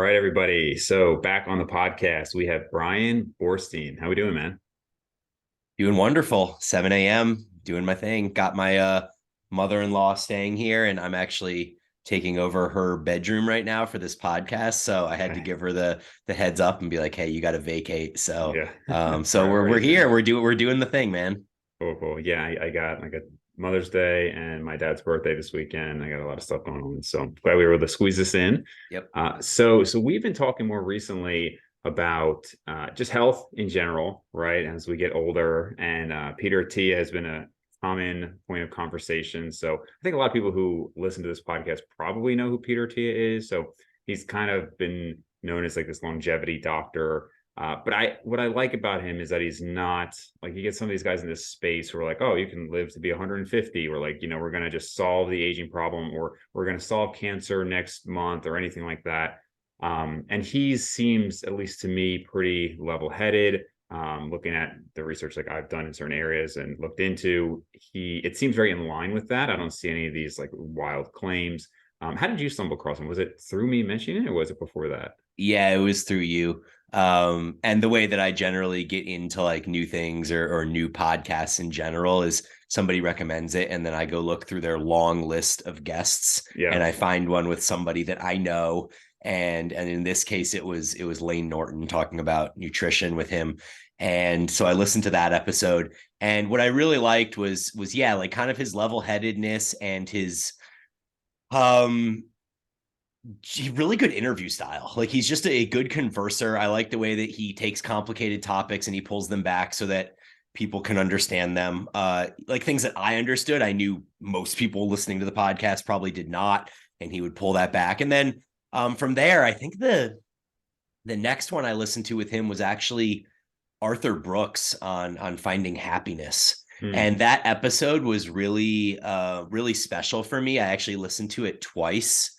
right, everybody. So back on the podcast, we have Bryan Boorstein. How we doing, man? Doing wonderful. 7 a.m. doing my thing. Got my mother-in-law staying here, and I'm actually taking over her bedroom right now for this podcast. So I had to Okay. give her the heads up and be like, "Hey, you got to vacate." So Yeah. so we're Right. here. We're doing the thing, man. Cool, cool. Yeah, I got like a Mother's Day and my dad's birthday this weekend. I got a lot of stuff going on, so I'm glad we were able to squeeze this in. Yep. So we've been talking more recently about just health in general, right? As we get older, and Peter Attia has been a common point of conversation. So I think a lot of people who listen to this podcast probably know who Peter Attia is. So he's kind of been known as like this longevity doctor. But what I like about him is that he's not like you get some of these guys in this space who are like, oh, you can live to be 150, or like, we're gonna just solve the aging problem, or we're gonna solve cancer next month, or anything like that. And he seems, at least to me, pretty level-headed. Looking at the research like I've done in certain areas and looked into, it seems very in line with that. I don't see any of these like wild claims. How did you stumble across him? Was it through me mentioning it, or was it before that? Yeah, it was through you. And the way that I generally get into like new things or new podcasts in general is somebody recommends it, and then I go look through their long list of guests, Yeah. and I find one with somebody that I know. And in this case, it was Lane Norton talking about nutrition with him. And so I listened to that episode. And what I really liked was yeah, like kind of his level-headedness and his um really good interview style. Like he's just a good converser. I like the way that he takes complicated topics and he pulls them back so that people can understand them. Like things that I understood, I knew most people listening to the podcast probably did not, and he would pull that back. And then from there, I think the next one I listened to with him was actually Arthur Brooks on finding happiness. Hmm. And that episode was really special for me. I actually listened to it twice,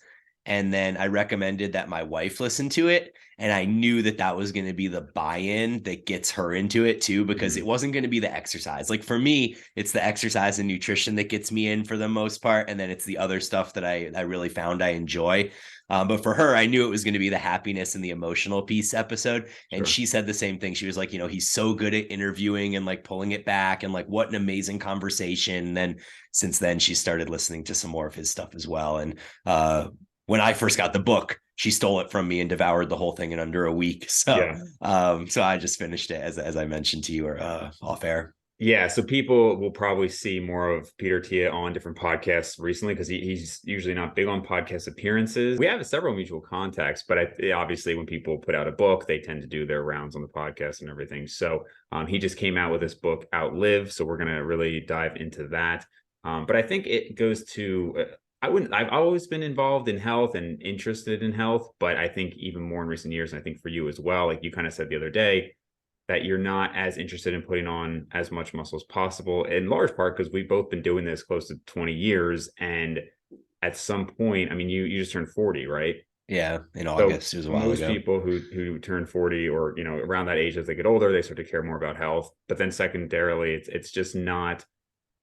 and then I recommended that my wife listen to it, and I knew that that was going to be the buy-in that gets her into it too, because Hmm. it wasn't going to be the exercise. Like for me, it's the exercise and nutrition that gets me in for the most part, and then it's the other stuff that I really found I enjoy. But for her, I knew it was going to be the happiness and the emotional piece episode. And Sure. she said the same thing. She was like, he's so good at interviewing and like pulling it back, and like what an amazing conversation. And then since then, she started listening to some more of his stuff as well. And when I first got the book, she stole it from me and devoured the whole thing in under a week. So Yeah. so I just finished it as I mentioned to you or off air. Yeah, so people will probably see more of Peter Tia on different podcasts recently because he's usually not big on podcast appearances. We have several mutual contacts, but obviously when people put out a book, they tend to do their rounds on the podcast and everything. So he just came out with this book, Outlive. So we're going to really dive into that. But I think it goes to, I've always been involved in health and interested in health, but I think even more in recent years, and I think for you as well, like you kind of said the other day, that you're not as interested in putting on as much muscle as possible, in large part because we've both been doing this close to 20 years. And at some point, I mean, you just turned 40, right? Yeah, in So August. It was a while most ago. people who turn 40 or around that age, as they get older, they start to care more about health. But then secondarily, it's just not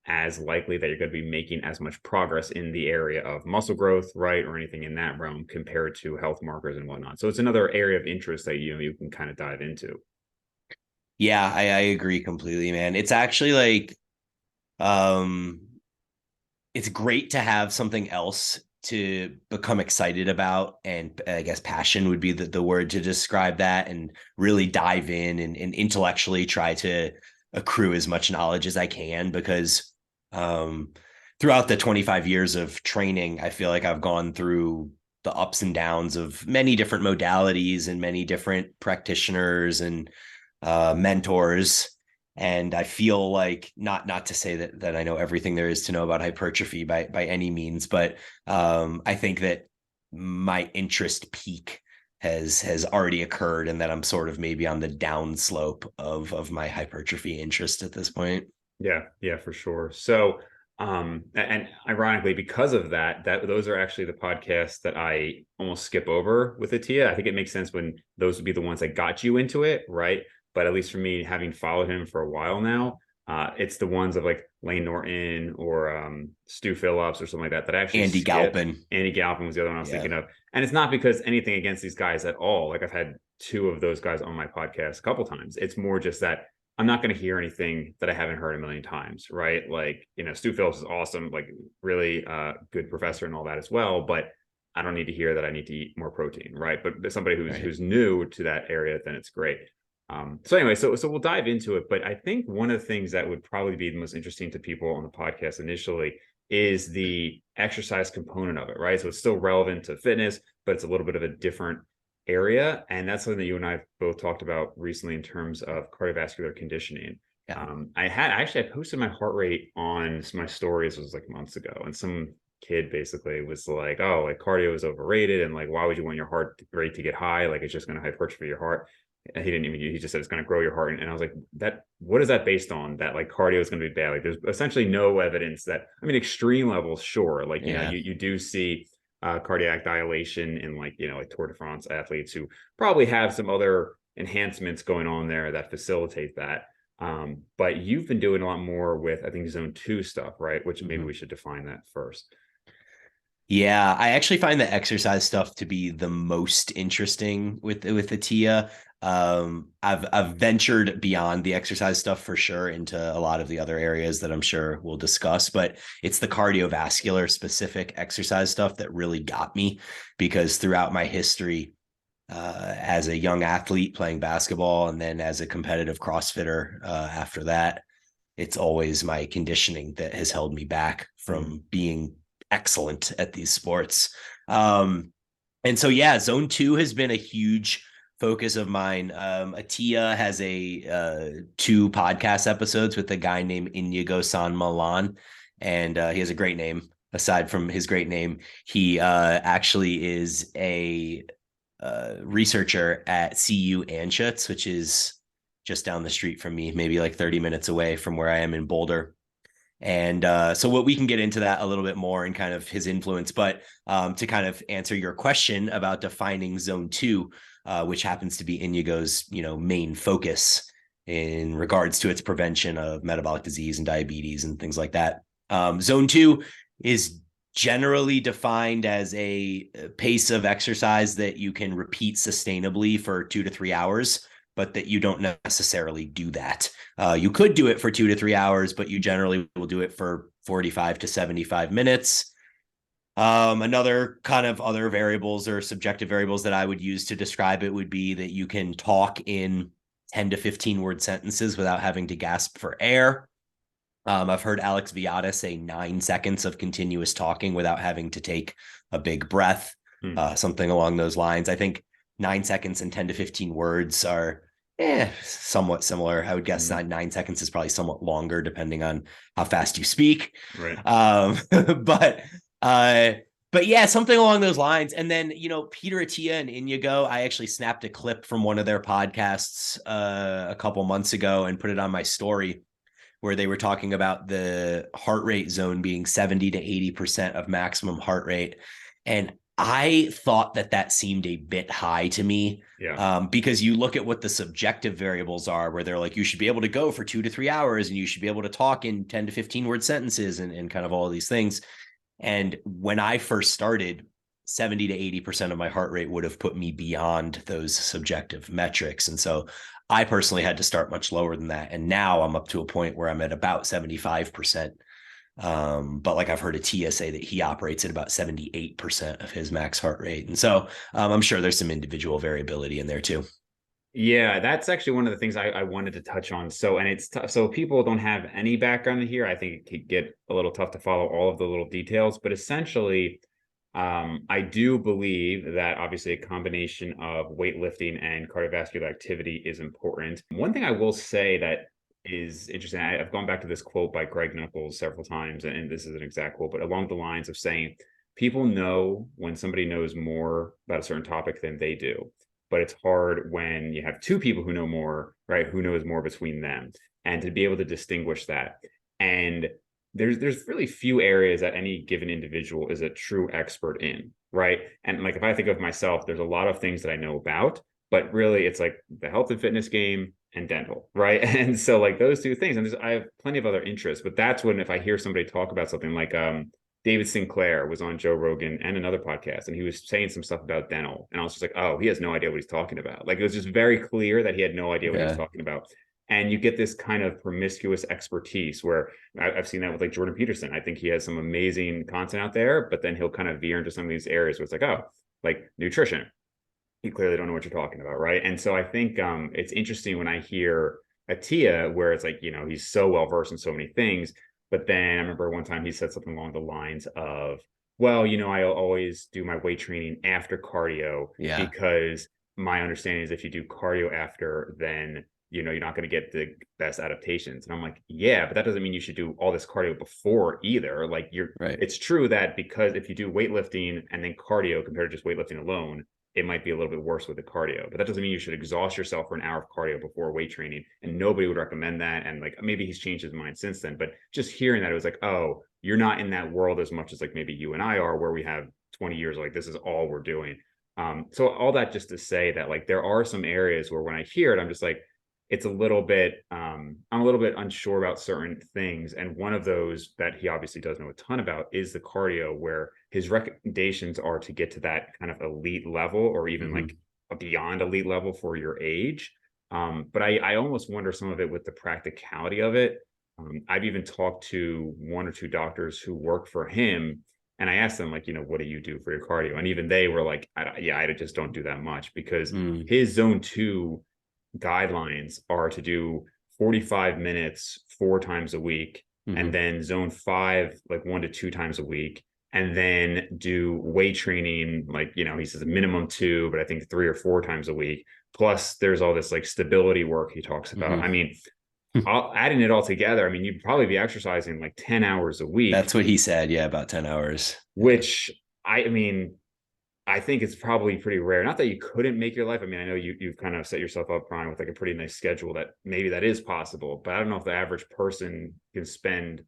as likely that you're going to be making as much progress in the area of muscle growth, right, or anything in that realm compared to health markers and whatnot. So it's another area of interest that you can kind of dive into. Yeah, I agree completely, man. It's actually like um it's great to have something else to become excited about, and I guess passion would be the word to describe that, and really dive in and intellectually try to accrue as much knowledge as I can, because um throughout the 25 years of training, I feel like I've gone through the ups and downs of many different modalities and many different practitioners and mentors. And I feel like, not to say that I know everything there is to know about hypertrophy by any means, but I think that my interest peak has already occurred, and that I'm sort of maybe on the downslope of my hypertrophy interest at this point. Yeah, yeah, for sure. So, and ironically, because of that, those are actually the podcasts that I almost skip over with Atia. I think it makes sense when those would be the ones that got you into it, right? But at least for me, having followed him for a while now, It's the ones of like Lane Norton or Stu Phillips or something like that that I actually Andy skip. Galpin. Andy Galpin was the other one I was Yeah. thinking of. And it's not because anything against these guys at all. Like I've had two of those guys on my podcast a couple times. It's more just that I'm not going to hear anything that I haven't heard a million times, right? Like, Stu Phillips is awesome, like really good professor and all that as well. But I don't need to hear that I need to eat more protein, right? But somebody who's new to that area, then it's great. So anyway, so we'll dive into it. But I think one of the things that would probably be the most interesting to people on the podcast initially is the exercise component of it, right? So it's still relevant to fitness, but it's a little bit of a different area. And that's something that you and I both talked about recently in terms of cardiovascular conditioning. Yeah. I posted my heart rate on my stories, it was like months ago, and some kid basically was like, oh, like cardio is overrated, and like, why would you want your heart rate to get high? Like it's just going to hypertrophy your heart. And he just said it's going to grow your heart. And I was like, what is that based on, that like cardio is going to be bad? Like there's essentially no evidence that, I mean, extreme levels, sure. Like, you do see cardiac dilation in like Tour de France athletes who probably have some other enhancements going on there that facilitate that. But you've been doing a lot more with, I think, zone 2 stuff, right? Which maybe we should define that first. Yeah, I actually find the exercise stuff to be the most interesting with Attia. I've ventured beyond the exercise stuff for sure into a lot of the other areas that I'm sure we'll discuss, but it's the cardiovascular specific exercise stuff that really got me, because throughout my history, as a young athlete playing basketball and then as a competitive CrossFitter after that, it's always my conditioning that has held me back from being excellent at these sports. And so, yeah, zone 2 has been a huge focus of mine. Attia has a 2 podcast episodes with a guy named Inigo San Milan, and he has a great name. Aside from his great name, he actually is a researcher at CU Anschutz, which is just down the street from me, maybe like 30 minutes away from where I am in Boulder. And so what we can get into that a little bit more and kind of his influence, but to kind of answer your question about defining zone 2, which happens to be Inigo's, main focus in regards to its prevention of metabolic disease and diabetes and things like that. Zone 2 is generally defined as a pace of exercise that you can repeat sustainably for 2 to 3 hours, but that you don't necessarily do that. You could do it for 2 to 3 hours, but you generally will do it for 45 to 75 minutes. Another kind of other variables or subjective variables that I would use to describe it would be that you can talk in 10 to 15 word sentences without having to gasp for air. I've heard Alex Viada say 9 seconds of continuous talking without having to take a big breath, something along those lines. I think 9 seconds and 10 to 15 words are somewhat similar. I would guess 9 seconds is probably somewhat longer depending on how fast you speak. Right. But yeah, something along those lines. And then, Peter Attia and Inigo, I actually snapped a clip from one of their podcasts a couple months ago and put it on my story, where they were talking about the heart rate zone being 70 to 80% of maximum heart rate. And I thought that seemed a bit high to me, because you look at what the subjective variables are, where they're like, you should be able to go for 2 to 3 hours and you should be able to talk in 10 to 15 word sentences and kind of all of these things. And when I first started, 70 to 80% of my heart rate would have put me beyond those subjective metrics. And so I personally had to start much lower than that. And now I'm up to a point where I'm at about 75%. But like I've heard Attia say that he operates at about 78% of his max heart rate. And so I'm sure there's some individual variability in there too. Yeah, that's actually one of the things I wanted to touch on. So, and it's so people don't have any background here. I think it could get a little tough to follow all of the little details, but essentially, I do believe that obviously a combination of weightlifting and cardiovascular activity is important. One thing I will say that is interesting, I've gone back to this quote by Greg Nuckols several times, and this is an exact quote, but along the lines of saying, people know when somebody knows more about a certain topic than they do. But it's hard when you have 2 people who know more, right? Who knows more between them, and to be able to distinguish that. And there's really few areas that any given individual is a true expert in, right? And like if I think of myself, there's a lot of things that I know about, but really it's like the health and fitness game, and dental, right? And so like those two things, and I have plenty of other interests, but that's when if I hear somebody talk about something like David Sinclair was on Joe Rogan and another podcast, and he was saying some stuff about dental, and I was just like, oh, he has no idea what he's talking about. Like it was just very clear that he had no idea what he was talking about. And you get this kind of promiscuous expertise where I've seen that with like Jordan Peterson. I think he has some amazing content out there, but then he'll kind of veer into some of these areas where it's like, oh, like nutrition, you clearly don't know what you're talking about, right? And so I think it's interesting when I hear Attia, where it's like, you know, he's so well versed in so many things, but then I remember one time he said something along the lines of, well, you know, I always do my weight training after cardio because my understanding is if you do cardio after, then you know you're not going to get the best adaptations. And I'm like, yeah, but that doesn't mean you should do all this cardio before either. Like it's true that because if you do weightlifting and then cardio compared to just weightlifting alone, it might be a little bit worse with the cardio, but that doesn't mean you should exhaust yourself for an hour of cardio before weight training. And nobody would recommend that. And like, maybe he's changed his mind since then, but just hearing that, it was like, oh, you're not in that world as much as like maybe you and I are, where we have 20 years, like this is all we're doing. So all that just to say that like, there are some areas where when I hear it, I'm just like, it's a little bit, I'm a little bit unsure about certain things. And one of those that he obviously does know a ton about is the cardio, where his recommendations are to get to that kind of elite level or even like a beyond elite level for your age. But I almost wonder some of it with the practicality of it. I've even talked to one or two doctors who work for him, and I asked them, like, you know, what do you do for your cardio? And even they were like, I just don't do that much, because his zone 2 guidelines are to do 45 minutes 4 times a week, and then zone 5 like 1 to 2 times a week, and then do weight training, like, you know, he says a minimum 2, but I think 3 or 4 times a week. Plus there's all this like stability work he talks about. I mean, adding it all together, I mean, you'd probably be exercising like 10 hours a week. That's what he said. Yeah, about 10 hours. Which I mean, I think it's probably pretty rare. Not that you couldn't make your life. I mean, I know you've kind of set yourself up, Brian, with like a pretty nice schedule that maybe that is possible, but I don't know if the average person can spend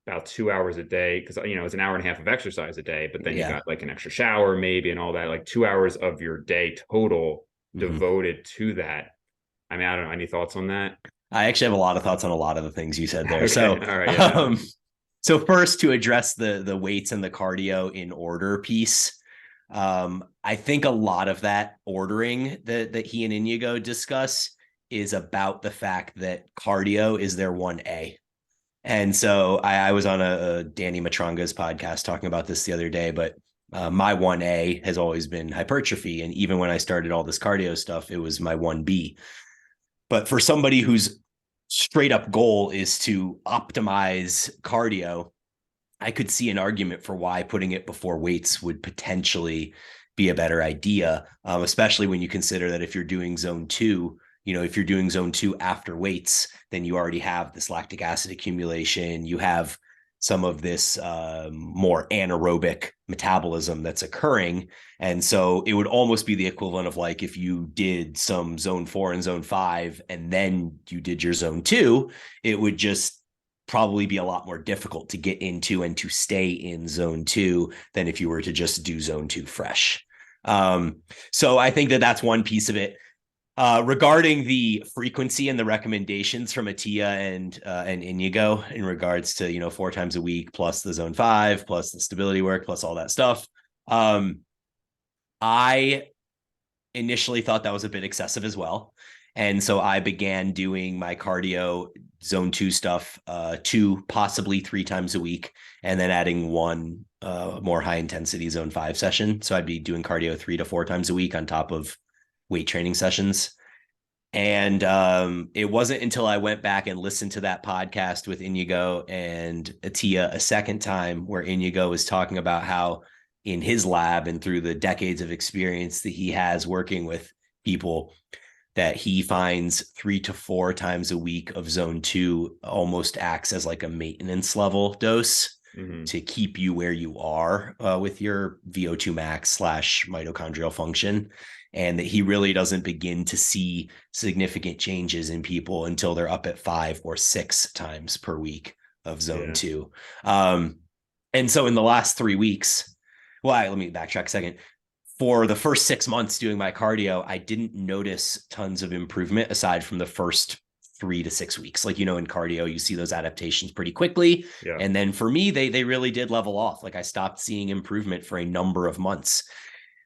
about 2 hours a day, because, you know, it's an hour and a half of exercise a day, but then you got like an extra shower maybe and all that, like 2 hours of your day total devoted to that. I mean, I don't know. Any thoughts on that? I actually have a lot of thoughts on a lot of the things you said there. Okay. So, all right, so first, to address the weights and the cardio in order piece, I think a lot of that ordering that he and Inigo discuss is about the fact that cardio is their 1A. And so I was on a Danny Matranga's podcast talking about this the other day, but my 1A has always been hypertrophy. And even when I started all this cardio stuff, it was my 1B. But for somebody whose straight up goal is to optimize cardio, I could see an argument for why putting it before weights would potentially be a better idea, especially when you consider that if you're doing zone 2, you know, if you're doing zone 2 after weights, then you already have this lactic acid accumulation. You have some of this more anaerobic metabolism that's occurring. And so it would almost be the equivalent of like if you did some zone 4 and zone 5, and then you did your zone 2, it would just probably be a lot more difficult to get into and to stay in zone 2 than if you were to just do zone 2 fresh. So I think that that's one piece of it. Regarding the frequency and the recommendations from Attia and Inigo in regards to, you know, 4 times a week plus the zone 5 plus the stability work plus all that stuff, I initially thought that was a bit excessive as well. And so I began doing my cardio zone 2 stuff 2, possibly 3 times a week, and then adding 1 more high intensity zone 5 session. So I'd be doing cardio 3 to 4 times a week on top of weight training sessions. And it wasn't until I went back and listened to that podcast with Inigo and Attia a second time, where Inigo was talking about how in his lab and through the decades of experience that he has working with people, that he finds 3 to 4 times a week of zone 2 almost acts as like a maintenance level dose to keep you where you are with your VO2 max / mitochondrial function. And that he really doesn't begin to see significant changes in people until they're up at 5 or 6 times per week of zone 2. And so in the last 3 weeks, well, let me backtrack a second. for the first 6 months doing my cardio, I didn't notice tons of improvement aside from the first 3 to 6 weeks. Like, in cardio, you see those adaptations pretty quickly. Yeah. And then for me, they really did level off. Like I stopped seeing improvement for a number of months.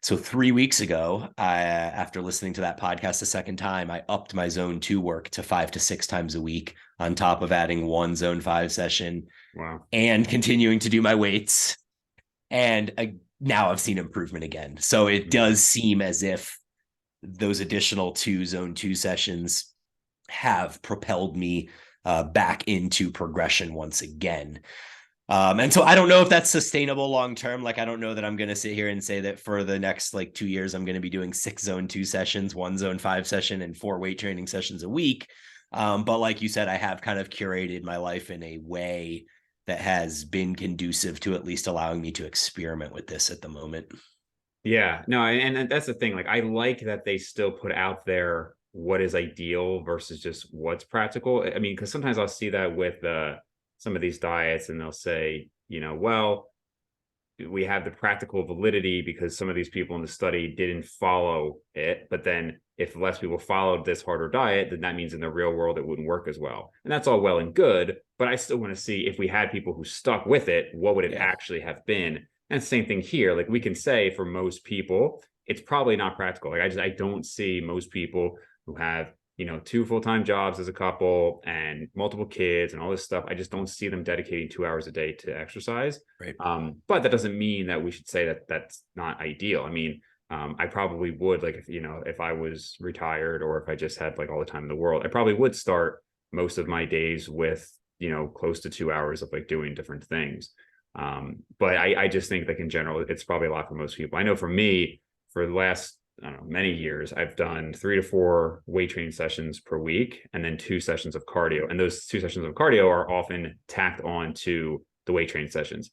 So 3 weeks ago, after listening to that podcast a second time, I upped my zone 2 work to 5 to 6 times a week on top of adding one zone 5 session. Wow. And continuing to do my weights. And now I've seen improvement again. So it does seem as if those additional 2 zone 2 sessions have propelled me back into progression once again. And so I don't know if that's sustainable long term. Like, I don't know that I'm going to sit here and say that for the next 2 years, I'm going to be doing 6 zone 2 sessions, 1 zone 5 session, and 4 weight training sessions a week. But like you said, I have kind of curated my life in a way that has been conducive to at least allowing me to experiment with this at the moment. Yeah, no, and that's the thing. Like, I like that they still put out there what is ideal versus just what's practical. I mean, because sometimes I'll see that with some of these diets, and they'll say, well, we have the practical validity because some of these people in the study didn't follow it. But then if less people followed this harder diet, then that means in the real world it wouldn't work as well. And that's all well and good. But I still want to see, if we had people who stuck with it, what would it actually have been? And same thing here. Like, we can say for most people, it's probably not practical. Like, I don't see most people who have, 2 full-time jobs as a couple and multiple kids and all this stuff. I just don't see them dedicating 2 hours a day to exercise. Right. But that doesn't mean that we should say that that's not ideal. I mean, I probably would, like, if I was retired, or if I just had all the time in the world, I probably would start most of my days with, close to 2 hours of doing different things. But I just think, in general, it's probably a lot for most people. I know for me, for the last, I don't know, many years, I've done 3 to 4 weight training sessions per week, and then 2 sessions of cardio. And those 2 sessions of cardio are often tacked on to the weight training sessions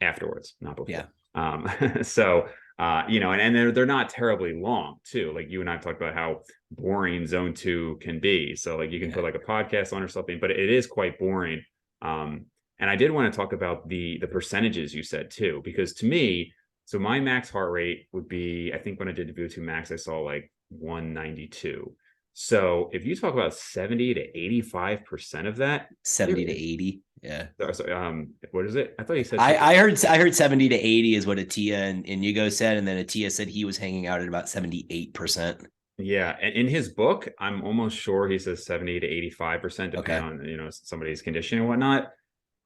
afterwards, not before. Yeah. So, and they're not terribly long too. Like, you and I talked about how boring zone 2 can be. So you can put a podcast on or something, but it is quite boring. And I did want to talk about the percentages you said too, because to me, so my max heart rate would be, I think when I did the VO2 Max, I saw 192. So if you talk about 70 to 85% of that, 70 to 80. Yeah. So, what is it? I thought you said I heard 70 to 80 is what Attia and Inigo said, and then Attia said he was hanging out at about 78%. Yeah, and in his book, I'm almost sure he says 70 to 85%, depending on somebody's condition and whatnot.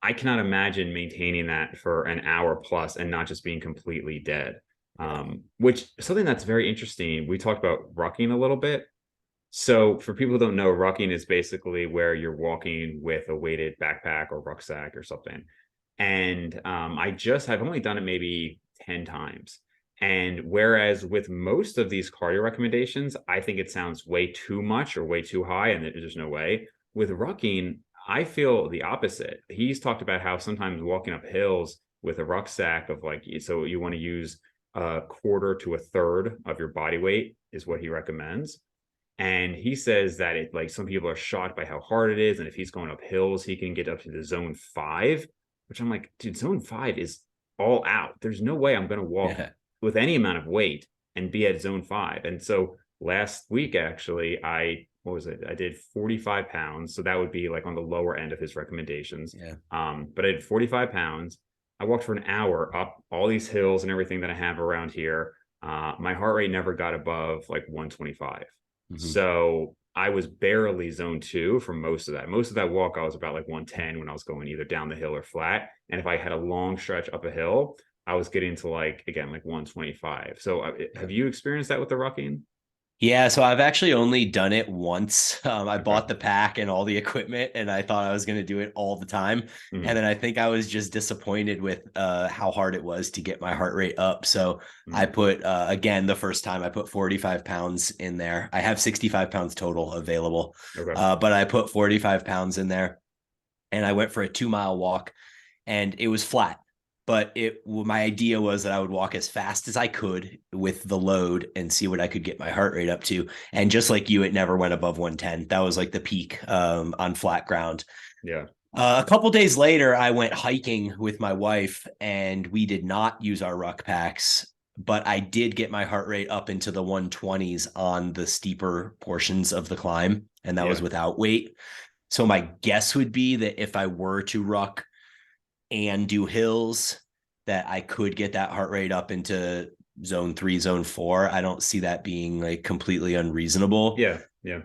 I cannot imagine maintaining that for an hour plus and not just being completely dead. Which something that's very interesting. We talked about rucking a little bit. So for people who don't know, rucking is basically where you're walking with a weighted backpack or rucksack or something. And I've only done it maybe 10 times. And whereas with most of these cardio recommendations, I think it sounds way too much or way too high, and there's no way. With rucking, I feel the opposite. He's talked about how sometimes walking up hills with a rucksack of so you want to use a quarter to a third of your body weight is what he recommends. And he says that some people are shocked by how hard it is. And if he's going up hills, he can get up to the zone 5, which I'm like, dude, zone 5 is all out. There's no way I'm going to walk with any amount of weight and be at zone 5. And so last week, actually, what was it? I did 45 pounds. So that would be on the lower end of his recommendations. Yeah. But I did 45 pounds. I walked for an hour up all these hills and everything that I have around here. My heart rate never got above 125. Mm-hmm. So I was barely zone 2 for most of that. Most of that walk, I was about 110 when I was going either down the hill or flat. And if I had a long stretch up a hill, I was getting to again, 125. So have you experienced that with the rucking? Yeah, so I've actually only done it once. I bought the pack and all the equipment, and I thought I was going to do it all the time. Mm-hmm. And then I think I was just disappointed with how hard it was to get my heart rate up. So I put, again, the first time I put 45 pounds in there. I have 65 pounds total available, but I put 45 pounds in there, and I went for a 2-mile walk, and it was flat. But my idea was that I would walk as fast as I could with the load and see what I could get my heart rate up to. And just like you, it never went above 110. That was the peak on flat ground. Yeah. A couple days later, I went hiking with my wife, and we did not use our ruck packs, but I did get my heart rate up into the 120s on the steeper portions of the climb, and that was Yeah. without weight. So my guess would be that if I were to ruck and do hills, that I could get that heart rate up into zone 3, zone 4. I don't see that being like completely unreasonable. Yeah. Yeah.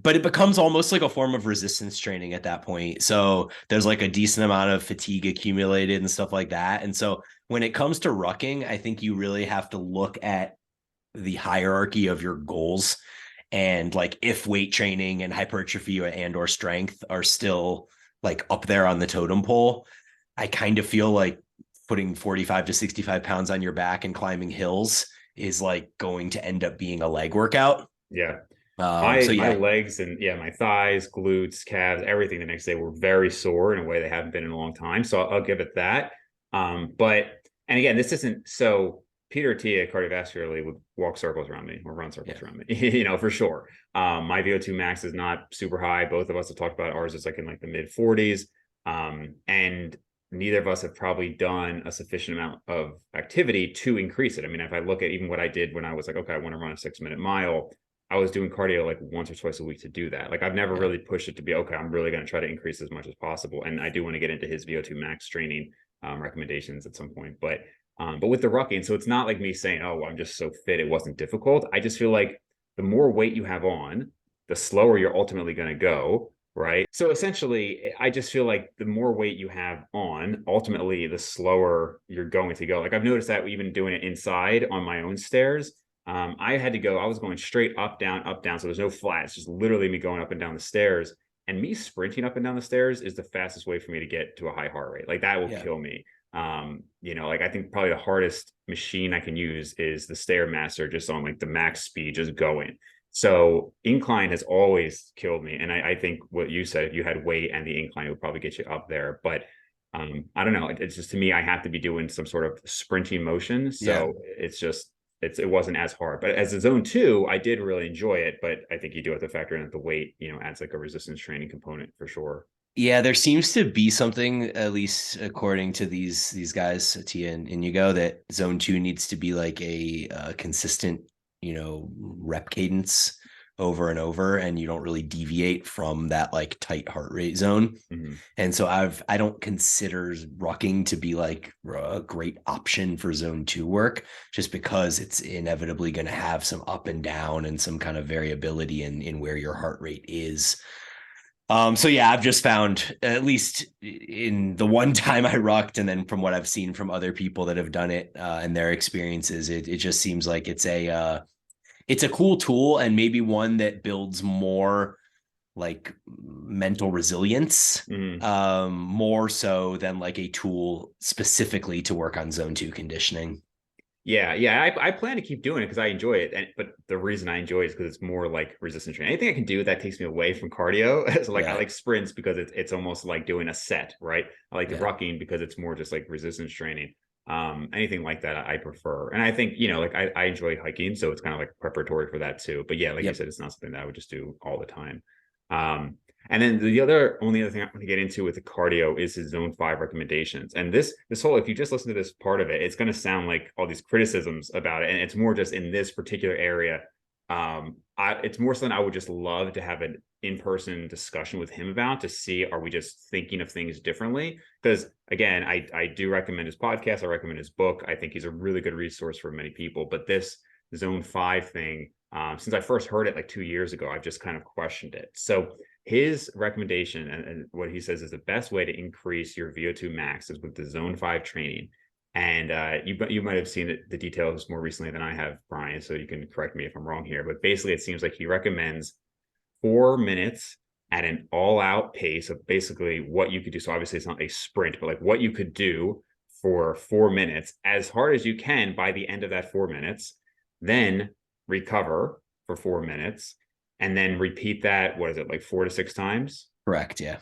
But it becomes almost like a form of resistance training at that point. So there's like a decent amount of fatigue accumulated and stuff like that. And so when it comes to rucking, I think you really have to look at the hierarchy of your goals, and like if weight training and hypertrophy and or strength are still like up there on the totem pole. I kind of feel like putting 45 to 65 pounds on your back and climbing hills is like going to end up being a leg workout. Yeah. So My yeah, legs and my thighs, glutes, calves, everything the next day were very sore in a way they haven't been in a long time. So I'll give it that. But and again, this isn't so Peter Attia cardiovascularly would walk circles around me or run circles around me, for sure. My VO2 max is not super high. Both of us have talked about ours is like in like the mid 40s. And neither of us have probably done a sufficient amount of activity to increase it. I mean, if I look at even what I did when I was like, okay, I want to run a 6-minute mile, I was doing cardio like once or twice a week to do that. Like I've never really pushed it to be, okay, I'm really going to try to increase as much as possible. And I do want to get into his VO2 max training recommendations at some point. But with the rucking, so it's not like me saying, oh, well, I'm just so fit, it wasn't difficult. I just feel like the more weight you have on, the slower you're ultimately going to go. Right. So essentially, I just feel like the more weight you have on, ultimately, the slower you're going to go. Like I've noticed that even doing it inside on my own stairs, I had to go, I was going straight up, down, up, down. So there's no flat. It's just literally me going up and down the stairs. And me sprinting up and down the stairs is the fastest way for me to get to a high heart rate. Like that will kill me. Like I think probably the hardest machine I can use is the Stairmaster, just on like the max speed, just going. So incline has always killed me. And I think what you said, if you had weight and the incline, it would probably get you up there. But I don't know. It's just, to me, I have to be doing some sort of sprinting motion. So it wasn't as hard. But as a zone 2, I did really enjoy it. But I think you do have to factor in that the weight, adds like a resistance training component for sure. Yeah, there seems to be something, at least according to these guys, Tia and Inigo, that zone 2 needs to be like a consistent, rep cadence over and over, and you don't really deviate from that like tight heart rate zone. Mm-hmm. And so I don't consider rucking to be like a great option for zone 2 work, just because it's inevitably going to have some up and down and some kind of variability in where your heart rate is. So yeah, I've just found, at least in the one time I rucked, and then from what I've seen from other people that have done it and their experiences, it just seems like it's a cool tool, and maybe one that builds more like mental resilience, more so than like a tool specifically to work on zone 2 conditioning. Yeah. I plan to keep doing it because I enjoy it. But the reason I enjoy it is because it's more like resistance training. Anything I can do that takes me away from cardio. So I like sprints because it's almost like doing a set, right? I like the rucking because it's more just like resistance training. Anything like that I prefer. And I think, I enjoy hiking, so it's kind of like preparatory for that too. But yeah, like you said, it's not something that I would just do all the time. And then the only other thing I want to get into with the cardio is his zone 5 recommendations. And this whole, if you just listen to this part of it, it's going to sound like all these criticisms about it. And it's more just in this particular area. It's more something I would just love to have an in-person discussion with him about, to see, are we just thinking of things differently? Because again, I do recommend his podcast. I recommend his book. I think he's a really good resource for many people. But this zone 5 thing, since I first heard it like 2 years ago, I've just kind of questioned it. So his recommendation and what he says is the best way to increase your VO2 max is with the zone 5 training. And you might have seen the details more recently than I have, Brian, so you can correct me if I'm wrong here. But basically, it seems like he recommends 4 minutes at an all-out pace of basically what you could do. So obviously, it's not a sprint, but like what you could do for 4 minutes as hard as you can by the end of that 4 minutes, then recover for 4 minutes, and then repeat that, what is it, like 4 to 6 times? Correct, yeah.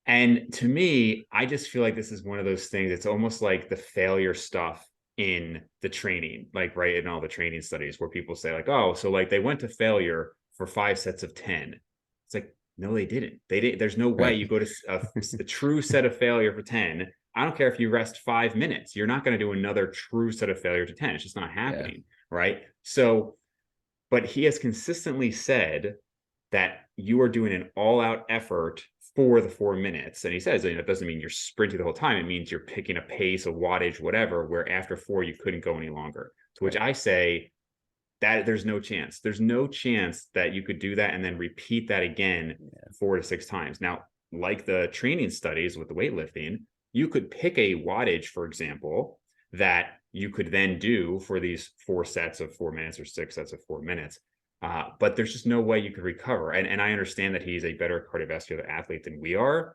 And to me, I just feel like this is one of those things. It's almost like the failure stuff in the training, like right in all the training studies where people say like, oh, so like they went to failure for 5 sets of 10. It's like, No, they didn't. They didn't. There's no way Right. you go to a true set of failure for 10. I don't care if you rest 5 minutes. You're not going to do another true set of failure to 10. It's just not Yeah. happening. Right. So, but he has consistently said that you are doing an all-out effort for the 4 minutes. And he says, it doesn't mean you're sprinting the whole time. It means you're picking a pace, a wattage, whatever, where after 4, you couldn't go any longer. To which Right. I say that there's no chance. There's no chance that you could do that and then repeat that again 4 to 6 times. Now, like the training studies with the weightlifting, you could pick a wattage, for example, that you could then do for these 4 sets of 4 minutes or 6 sets of 4 minutes. But there's just no way you could recover. And I understand that he's a better cardiovascular athlete than we are.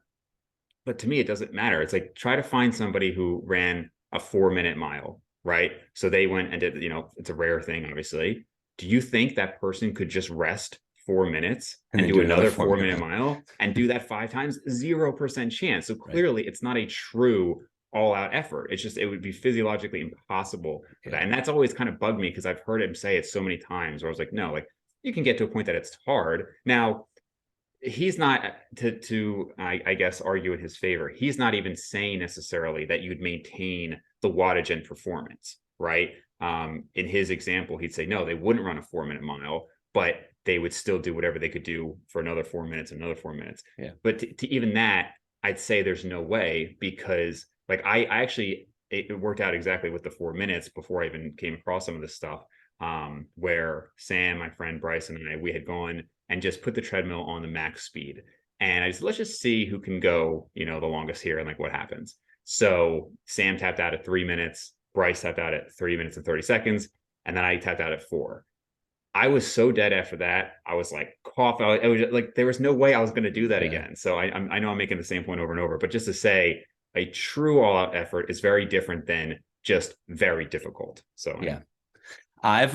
But to me, it doesn't matter. It's like, try to find somebody who ran a 4 minute mile, right? So they went and did, it's a rare thing, obviously. Do you think that person could just rest 4 minutes And and then do do another another 4 minute 4 minute mile and do that 5 times? 0% chance. So Right. clearly it's not a true all out effort. It's just, it would be physiologically impossible for that. And that's always kind of bugged me, because I've heard him say it so many times where I was like, no, like, you can get to a point that it's hard. Now, he's not, I guess, argue in his favor. He's not even saying necessarily that you'd maintain the wattage and performance, right? In his example, he'd say, no, they wouldn't run a 4 minute mile, but they would still do whatever they could do for another 4 minutes, another 4 minutes. Yeah. But to even that, I'd say there's no way, because like I actually, it worked out exactly with the 4 minutes before I even came across some of this stuff, where Sam, my friend Bryce, and I, we had gone and just put the treadmill on the max speed. And let's just see who can go, the longest here and like what happens. So Sam tapped out at 3 minutes, Bryce tapped out at 3 minutes and 30 seconds, and then I tapped out at 4. I was so dead after that. I was like, cough. It was like, there was no way I was going to do that again. So I know I'm making the same point over and over, but just to say, a true all-out effort is very different than just very difficult. So yeah. I've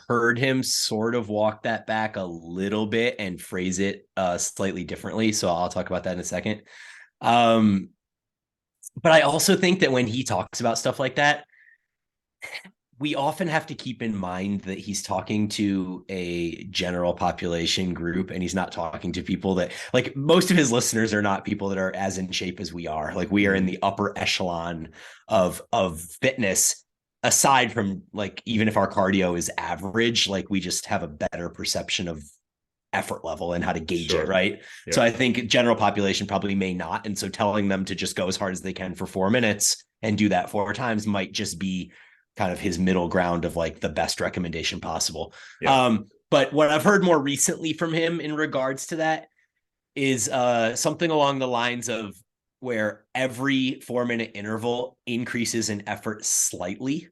heard him sort of walk that back a little bit and phrase it slightly differently. So I'll talk about that in a second. But I also think that when he talks about stuff like that, we often have to keep in mind that he's talking to a general population group, and he's not talking to people that, like, most of his listeners are not people that are as in shape as we are. Like, we are in the upper echelon of fitness, aside from, like, even if our cardio is average, like, we just have a better perception of effort level and how to gauge it, right? Yeah. So I think general population probably may not. And so telling them to just go as hard as they can for 4 minutes and do that 4 times might just be kind of his middle ground of like the best recommendation possible. Yeah. But what I've heard more recently from him in regards to that is something along the lines of where every 4 minute interval increases in effort slightly.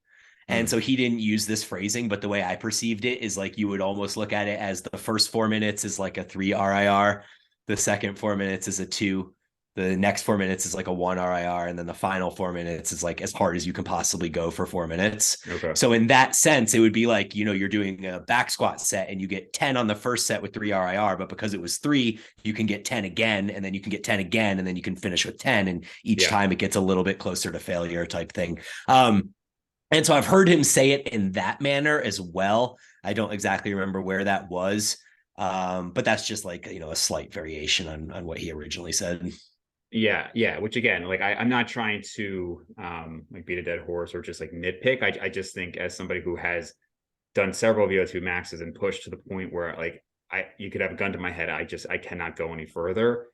And so he didn't use this phrasing, but the way I perceived it is like, you would almost look at it as the first 4 minutes is like a 3 RIR. The second 4 minutes is a 2. The next 4 minutes is like a 1 RIR. And then the final 4 minutes is like as hard as you can possibly go for 4 minutes. Okay. So in that sense, it would be like, you're doing a back squat set and you get 10 on the first set with 3 RIR, but because it was 3, you can get 10 again, and then you can get 10 again, and then you can finish with 10. And each time it gets a little bit closer to failure type thing. And so I've heard him say it in that manner as well. I don't exactly remember where that was. But that's just like, a slight variation on what he originally said. Yeah. Which again, like I'm not trying to like beat a dead horse or just like nitpick. I just think, as somebody who has done several VO2 maxes and pushed to the point where like you could have a gun to my head, I cannot go any further.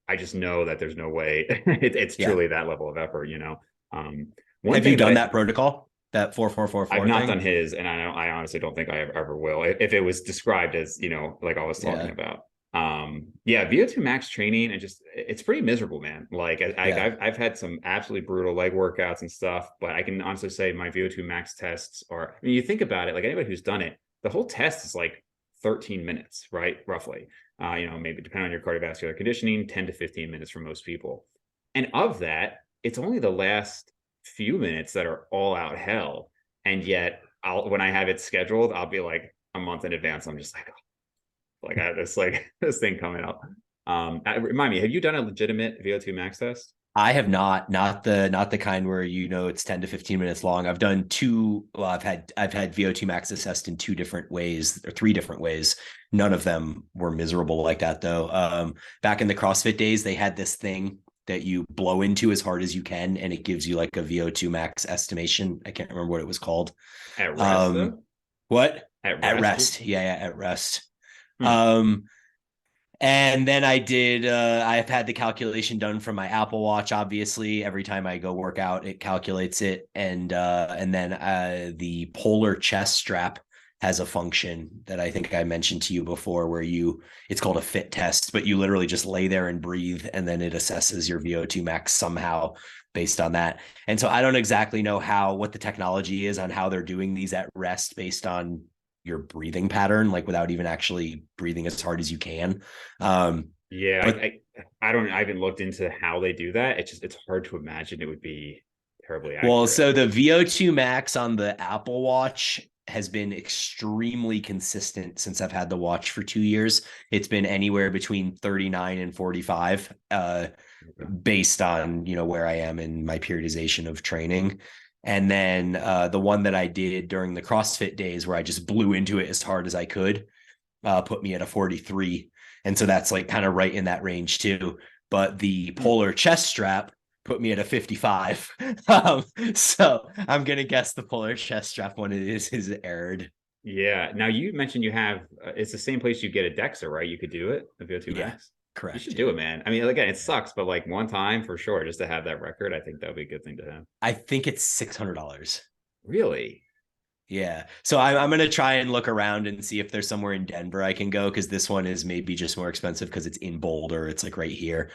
I just know that there's no way it's truly that level of effort, Have you done that protocol? That 4-4-4-4 I've not done his, and I honestly don't think I ever will, if it was described as, like I was talking about. VO2 max training, and just, it's pretty miserable, man. Like I've had some absolutely brutal leg workouts and stuff, but I can honestly say my VO2 max tests are, I mean, you think about it, like anybody who's done it, the whole test is like 13 minutes, right? Roughly. Maybe depending on your cardiovascular conditioning, 10 to 15 minutes for most people. And of that, it's only the last few minutes that are all out hell. And yet when I have it scheduled, I'll be like a month in advance. I'm just like, I have this thing coming up. Remind me, have you done a legitimate VO2 max test? I have not the kind where, it's 10 to 15 minutes long. I've done two. Well, I've had VO2 max assessed in two different ways or three different ways. None of them were miserable like that though. Back in the CrossFit days, they had this thing that you blow into as hard as you can, and it gives you like a VO2 max estimation. I can't remember what it was called. At rest, Um, though? what? At At rest? rest. Yeah, at rest. Hmm. Um, and then I've had the calculation done from my Apple Watch. Obviously, every time I go work out, it calculates it. And then the polar chest strap has a function that I think I mentioned to you before, where it's called a fit test, but you literally just lay there and breathe, and then it assesses your VO2 max somehow based on that. And so I don't exactly know what the technology is on how they're doing these at rest based on your breathing pattern, like without even actually breathing as hard as you can. Um, Yeah, but I haven't looked into how they do that. It's hard to imagine it would be terribly well, accurate. so the VO2 max on the Apple Watch has been extremely consistent since I've had the watch for 2 years. It's been anywhere between 39 and 45, Okay. based on, where I am in my periodization of training. And then the one that I did during the CrossFit days, where I just blew into it as hard as I could, put me at a 43. And so that's like kind of right in that range too. But the Hmm. polar chest strap put me at a 55. So I'm going to guess the polar chest strap one is errored. Yeah. Now you mentioned you have it's the same place you get a DEXA, right? You could do it, a VO2 Yeah, Max. You correct. should Yeah. do it, man. I mean, again, it Yeah. sucks, but like one time for sure, just to have that record, I think that would be a good thing to have. I think it's $600. Really? Yeah. So I'm going to try and look around and see if there's somewhere in Denver I can go, because this one is maybe just more expensive because it's in Boulder. It's like right here.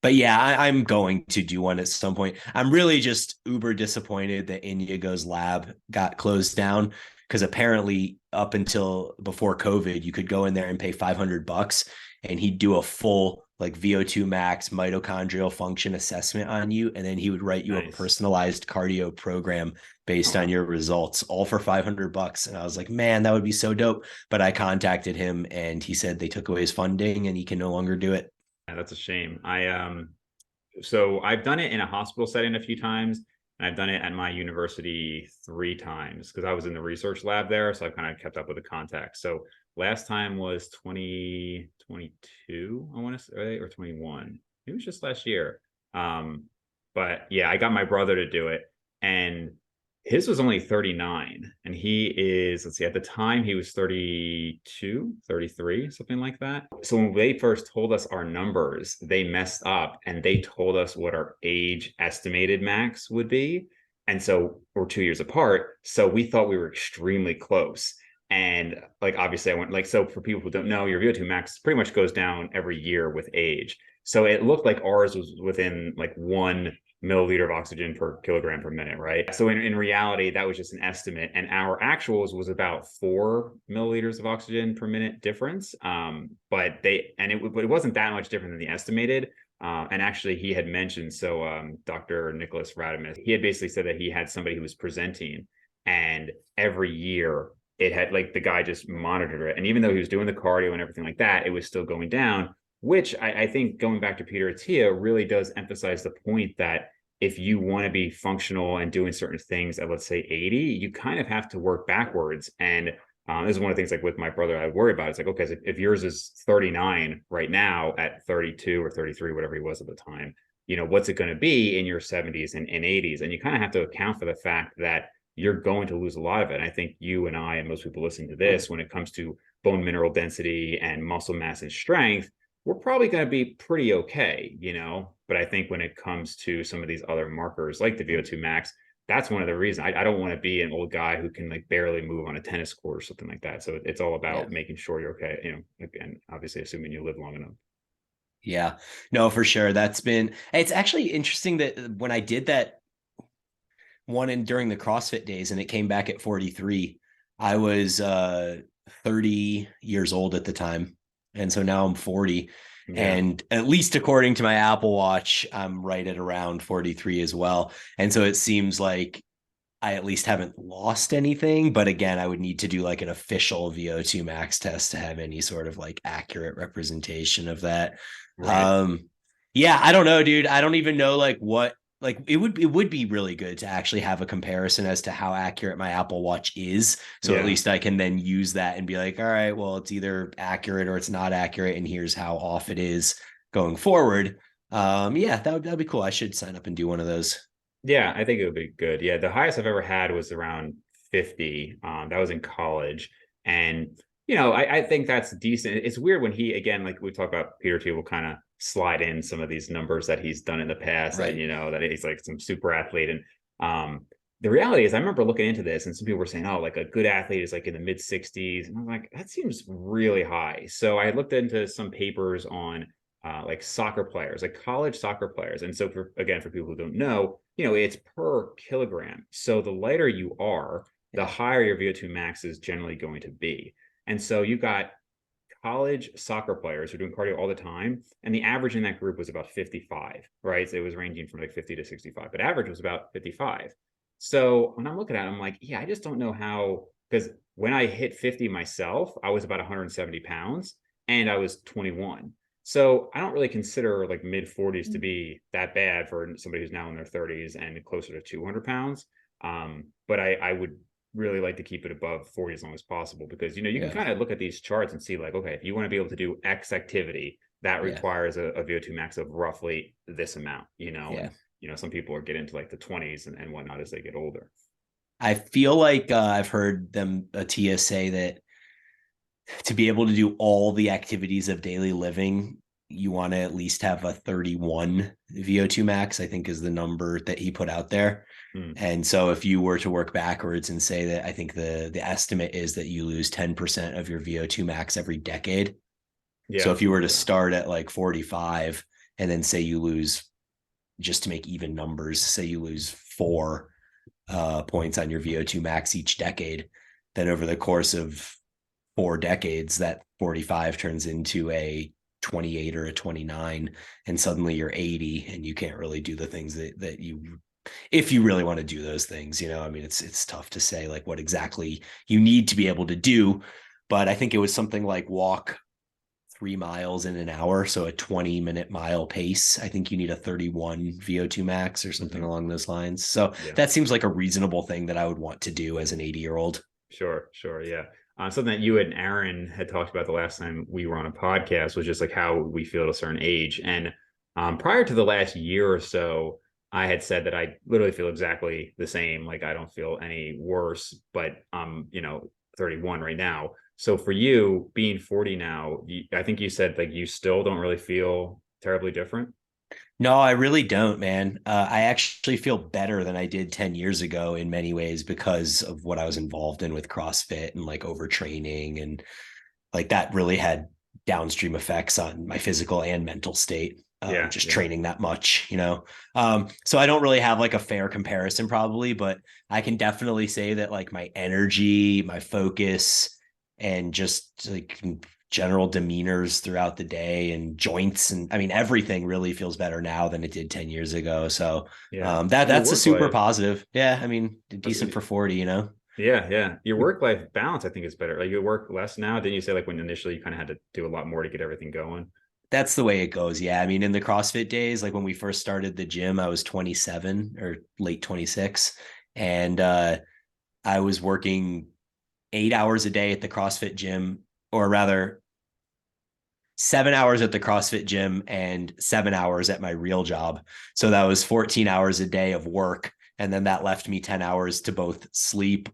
But yeah, I'm going to do one at some point. I'm really just uber disappointed that Inigo's lab got closed down, because apparently up until before COVID, you could go in there and pay $500 and he'd do a full like VO2 max mitochondrial function assessment on you. And then he would write you a Nice. personalized cardio program Oh, based on wow. your results, all for $500. And I was like, man, that would be so dope. But I contacted him and he said they took away his funding and he can no longer do it. Yeah, that's a shame. So I've done it in a hospital setting a few times, and I've done it at my university 3 times because I was in the research lab there. So I've kind of kept up with the contacts. So last time was 2022, I want to say, or 21. It was just last year. Um, but yeah, I got my brother to do it, and his was only 39, and he is, let's see, at the time he was 32, 33, something like that. So when they first told us our numbers, they messed up and they told us what our age estimated max would be. And so we're 2 years apart. So we thought we were extremely close. And like, obviously, I went like, so for people who don't know, your VO2 max pretty much goes down every year with age. So it looked like ours was within like 1 milliliter of oxygen per kilogram per minute, right? So in reality, that was just an estimate. And our actuals was about 4 milliliters of oxygen per minute difference. But it wasn't that much different than the estimated. And actually, he had mentioned, so Dr. Nicholas Radamus, he had basically said that he had somebody who was presenting, and every year it had like the guy just monitored it. And even though he was doing the cardio and everything like that, it was still going down, which I think going back to Peter Attia really does emphasize the point that if you want to be functional and doing certain things at, let's say, 80, you kind of have to work backwards. And this is one of the things like with my brother, I worry about. It's like, okay, so if yours is 39 right now at 32 or 33, whatever he was at the time, what's it going to be in your 70s and 80s? And you kind of have to account for the fact that you're going to lose a lot of it. And I think you and I and most people listening to this, when it comes to bone mineral density and muscle mass and strength, we're probably going to be pretty okay. But I think when it comes to some of these other markers like the VO2 max, that's one of the reasons I don't want to be an old guy who can like barely move on a tennis court or something like that. So it's all Yeah. about making sure you're okay, again, obviously assuming you live long enough. Yeah. No, for sure. It's actually interesting that when I did that one during the CrossFit days and it came back at 43, I was 30 years old at the time. And so now I'm 40. Yeah. And at least according to my Apple Watch, I'm right at around 43 as well. And so it seems like I at least haven't lost anything. But again, I would need to do like an official VO2 max test to have any sort of like accurate representation of that. Right. Um, Yeah, I don't know, dude. I don't even know like what like it would be really good to actually have a comparison as to how accurate my Apple Watch is. So at Yeah. least I can then use that and be like, all right, well, it's either accurate or it's not accurate, and here's how off it is going forward. Yeah, that'd be cool. I should sign up and do one of those. Yeah, I think it would be good. Yeah, the highest I've ever had was around 50. That was in college. And, I think that's decent. It's weird when he, again, like we talk about, Peter T will kind of slide in some of these numbers that he's done in the past, and, Right. that he's like some super athlete. And the reality is, I remember looking into this, and some people were saying, oh, like a good athlete is like in the mid 60s. And I'm like, that seems really high. So I looked into some papers on like soccer players, like college soccer players. And so for people who don't know, it's per kilogram. So the lighter you are, the Yeah. higher your VO2 max is generally going to be. And so you got college soccer players who are doing cardio all the time, and the average in that group was about 55, right? So it was ranging from like 50 to 65, but average was about 55. So when I'm looking at it, I'm like, yeah, I just don't know how, because when I hit 50 myself, I was about 170 pounds and I was 21. So I don't really consider like mid 40s to be that bad for somebody who's now in their 30s and closer to 200 pounds. But I would really like to keep it above 40 as long as possible, because you can Yeah. kind of look at these charts and see like, okay, if you want to be able to do X activity, that Yeah. requires a VO2 max of roughly this amount, Yeah. and some people are get into like the 20s and whatnot as they get older. I feel like I've heard them Atia say that to be able to do all the activities of daily living, you want to at least have a 31 VO2 max, I think is the number that he put out there. Hmm. And so if you were to work backwards and say that, I think the estimate is that you lose 10% of your VO2 max every decade. So Yeah, if you were to yeah. start at like 45 and then say you lose, just to make even numbers, say you lose 4 points on your VO2 max each decade, then over the course of 4 decades, that 45 turns into a 28 or a 29, and suddenly you're 80 and you can't really do the things that you, if you really want to do those things, I mean, it's tough to say like what exactly you need to be able to do. But I think it was something like walk 3 miles in an hour. So a 20-minute mile pace. I think you need a 31 VO2 max or something Hmm. along those lines. So Yeah. that seems like a reasonable thing that I would want to do as an 80-year-old. Sure, sure, yeah. Something that you and Aaron had talked about the last time we were on a podcast was just like how we feel at a certain age. And prior to the last year or so, I had said that I literally feel exactly the same. Like I don't feel any worse, but 31 right now. So for you being 40 now, I think you said like you still don't really feel terribly different. No, I really don't, man. I actually feel better than I did 10 years ago in many ways because of what I was involved in with CrossFit and like overtraining. And like that really had downstream effects on my physical and mental state. Yeah, Just yeah. training that much. So I don't really have like a fair comparison probably, but I can definitely say that like my energy, my focus, and just like general demeanors throughout the day and joints, and I mean everything really feels better now than it did 10 years ago. So Yeah. Your that's a work super life. positive. Yeah, I mean decent for 40. Yeah, yeah. Your work-life balance, I think, is better. Like you work less now. Didn't you say like when initially you kind of had to do a lot more to get everything going? That's the way it goes. Yeah. I mean, in the CrossFit days, like when we first started the gym, I was 27 or late 26. And I was working 8 hours a day at the CrossFit gym, or rather 7 hours at the CrossFit gym and 7 hours at my real job. So that was 14 hours a day of work. And then that left me 10 hours to both sleep,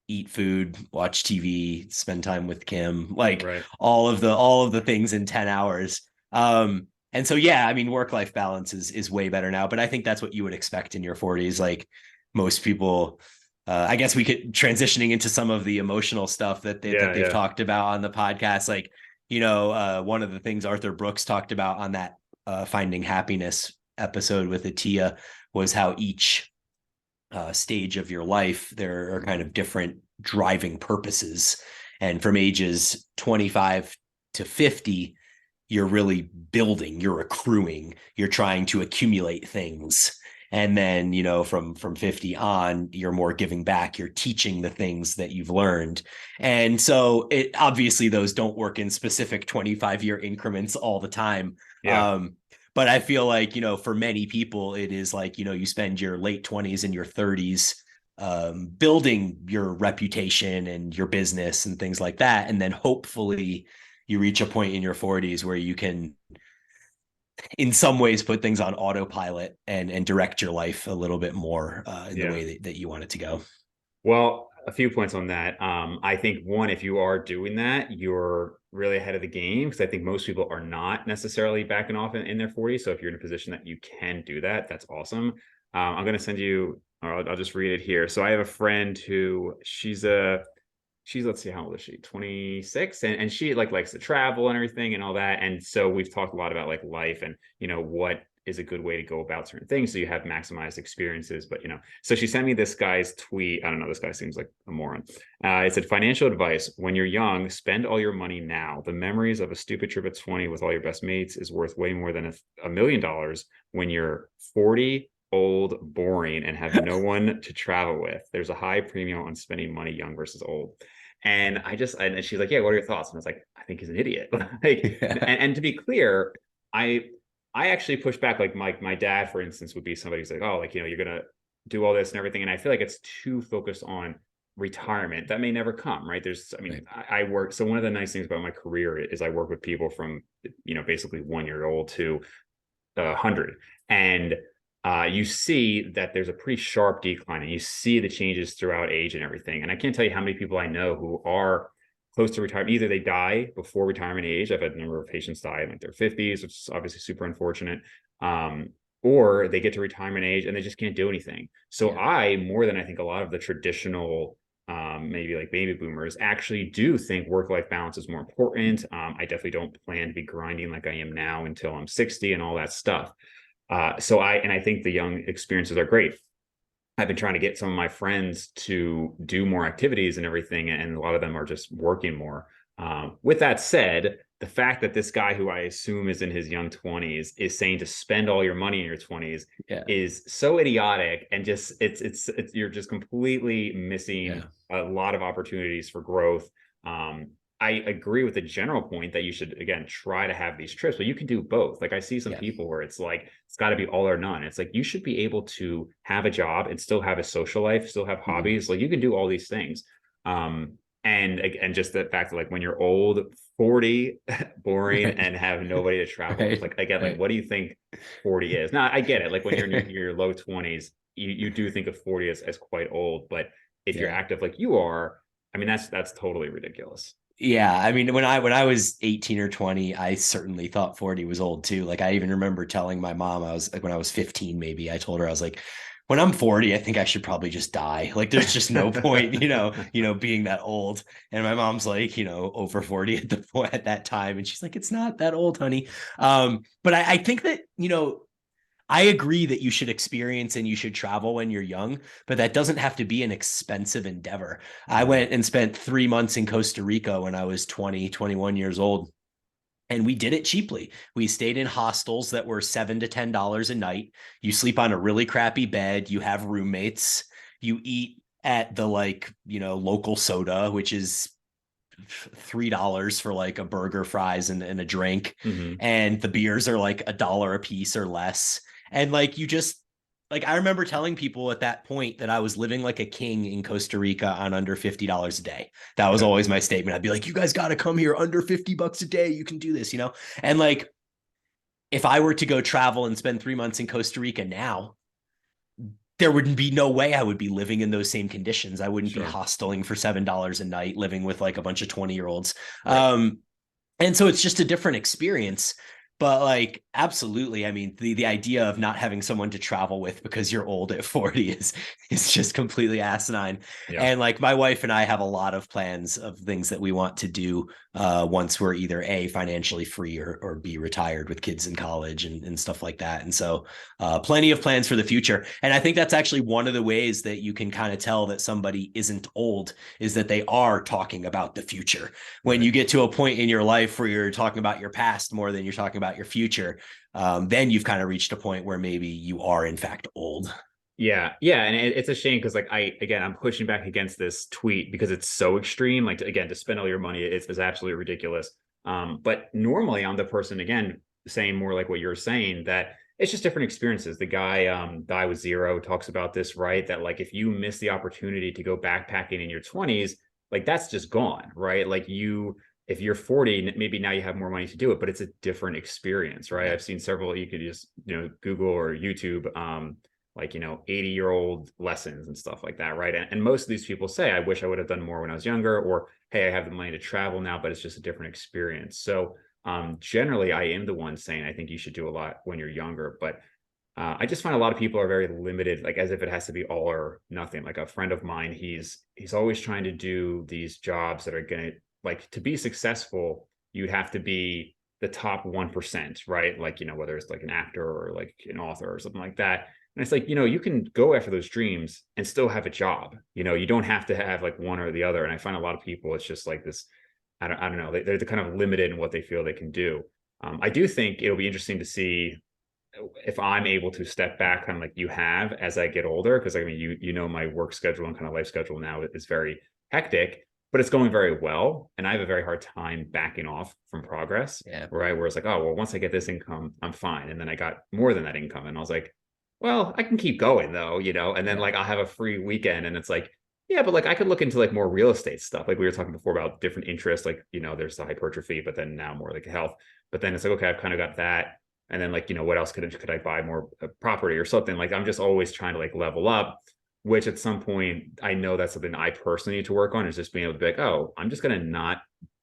eat food, watch TV, spend time with Kim, like Right. all of the things in 10 hours. And so yeah, I mean work-life balance is way better now, but I think that's what you would expect in your 40s. Like most people, I guess we could transitioning into some of the emotional stuff that Yeah, they've yeah. talked about on the podcast. Like, one of the things Arthur Brooks talked about on that Finding Happiness episode with Atia was how each stage of your life, there are kind of different driving purposes. And from ages 25 to 50, you're really building, you're accruing, you're trying to accumulate things. And then, from 50 on, you're more giving back, you're teaching the things that you've learned. And so obviously those don't work in specific 25-year increments all the time. Yeah. Um, But I feel like, for many people, it is like, you spend your late 20s and your 30s building your reputation and your business and things like that. And then hopefully you reach a point in your 40s where you can, in some ways, put things on autopilot and direct your life a little bit more in the way that you want it to go. Well, a few points on that. I think one, if you are doing that, you're really ahead of the game, because I think most people are not necessarily backing off in their 40s. So if you're in a position that you can do that, that's awesome. I'm going to send you, or I'll just read it here. So I have a friend who she's, let's see, how old is she? 26. And she likes to travel and everything and all that. And so we've talked a lot about like life and, what is a good way to go about certain things so you have maximized experiences. But so she sent me this guy's tweet. I don't know, this guy seems like a moron. It said, financial advice: when you're young, spend all your money now. The memories of a stupid trip at 20 with all your best mates is worth way more than $1 million when you're 40, old, boring, and have no one to travel with. There's a high premium on spending money young versus old. And and she's like, yeah, what are your thoughts? And I was like, I think he's an idiot. And to be clear, I actually push back. Like my dad, for instance, would be somebody who's like, oh, you're gonna do all this and everything. And I feel like it's too focused on retirement. That may never come, right? Right. I work. So one of the nice things about my career is I work with people from, basically 1 year old to 100. And you see that there's a pretty sharp decline, and you see the changes throughout age and everything. And I can't tell you how many people I know who are close to retirement. Either they die before retirement age. I've had a number of patients die in like their 50s, which is obviously super unfortunate. Or they get to retirement age and they just can't do anything. So I, more than I think a lot of the traditional maybe like baby boomers, actually do think work-life balance is more important. I definitely don't plan to be grinding like I am now until I'm 60 and all that stuff. So I think the young experiences are great. I've been trying to get some of my friends to do more activities and everything, and a lot of them are just working more. With that said, the fact that this guy, who I assume is in his young 20s, is saying to spend all your money in your 20s is so idiotic, and just it's you're just completely missing a lot of opportunities for growth. I agree with the general point that you should, again, try to have these trips, but you can do both. Like I see some people where it's like, it's got to be all or none. It's like, you should be able to have a job and still have a social life, still have hobbies. Like you can do all these things. And just the fact that like when you're old, 40, boring, and have nobody to travel with, like, again, like, what do you think 40 is? Now I get it. Like when you're in your low 20s, you do think of 40 as quite old, but if you're active like you are, I mean, that's totally ridiculous. Yeah, I mean, when I was 18 or 20, I certainly thought 40 was old too. Like I even remember telling my mom, I was like, when I was 15, maybe, I told her, I was like, when I'm 40, I think I should probably just die. Like there's just no point, being that old. And my mom's like, over 40 at the point at that time. And she's like, it's not that old, honey. But I think that, I agree that you should experience and you should travel when you're young, but that doesn't have to be an expensive endeavor. I went and spent 3 months in Costa Rica when I was 20, 21 years old. And we did it cheaply. We stayed in hostels that were $7 to $10 a night. You sleep on a really crappy bed. You have roommates. You eat at the local soda, which is $3 for like a burger, fries, and a drink. And the beers are like $1 a piece or less. And like you just I remember telling people at that point that I was living like a king in Costa Rica on under $50 a day. That was always my statement. I'd be like, you guys got to come here, under $50 a day. You can do this, And like, if I were to go travel and spend 3 months in Costa Rica now, there would be no way I would be living in those same conditions. I wouldn't be hosteling for $7 a night, living with like a bunch of 20-year-olds. And so it's just a different experience. But like, absolutely. I mean, the idea of not having someone to travel with because you're old at 40 is just completely asinine. And like my wife and I have a lot of plans of things that we want to do once we're either A, financially free, or B, retired with kids in college and stuff like that. And so plenty of plans for the future. And I think that's actually one of the ways that you can kind of tell that somebody isn't old, is that they are talking about the future. When you get to a point in your life where you're talking about your past more than you're talking about your future, then you've kind of reached a point where maybe you are in fact old. Yeah. And it's a shame because I'm pushing back against this tweet because it's so extreme. Like, again, to spend all your money is absolutely ridiculous. But normally I'm the person, again, saying more like what you're saying, that it's just different experiences. The guy, Die With Zero, talks about this, right? That like if you miss the opportunity to go backpacking in your 20s, like that's just gone, right? Like if you're 40, maybe now you have more money to do it, but it's a different experience, right? Yeah. I've seen several, you could just, Google or YouTube, like, 80-year-old lessons and stuff like that, right? And most of these people say, I wish I would have done more when I was younger, or, hey, I have the money to travel now, but it's just a different experience. So generally, I am the one saying I think you should do a lot when you're younger, but I just find a lot of people are very limited, like as if it has to be all or nothing. Like a friend of mine, he's always trying to do these jobs that are going to, like, to be successful, you'd have to be the top 1%, right? Like, whether it's like an actor or like an author or something like that. And it's like, you can go after those dreams and still have a job. You don't have to have like one or the other. And I find a lot of people, it's just like this, I don't know, they're kind of limited in what they feel they can do. I do think it'll be interesting to see if I'm able to step back kind of like you have as I get older. Cause I mean, my work schedule and kind of life schedule now is very hectic, but it's going very well. And I have a very hard time backing off from progress. Yeah. Right. Where it's like, oh, well, once I get this income, I'm fine. And then I got more than that income. And I was like, well, I can keep going though, and then like I'll have a free weekend, and it's like, yeah, but like I could look into like more real estate stuff. Like we were talking before about different interests, like, there's the hypertrophy, but then now more like health. But then it's like, okay, I've kind of got that. And then like, what else could I buy more property or something? Like I'm just always trying to like level up, which at some point I know that's something I personally need to work on, is just being able to be like, oh, I'm just going to not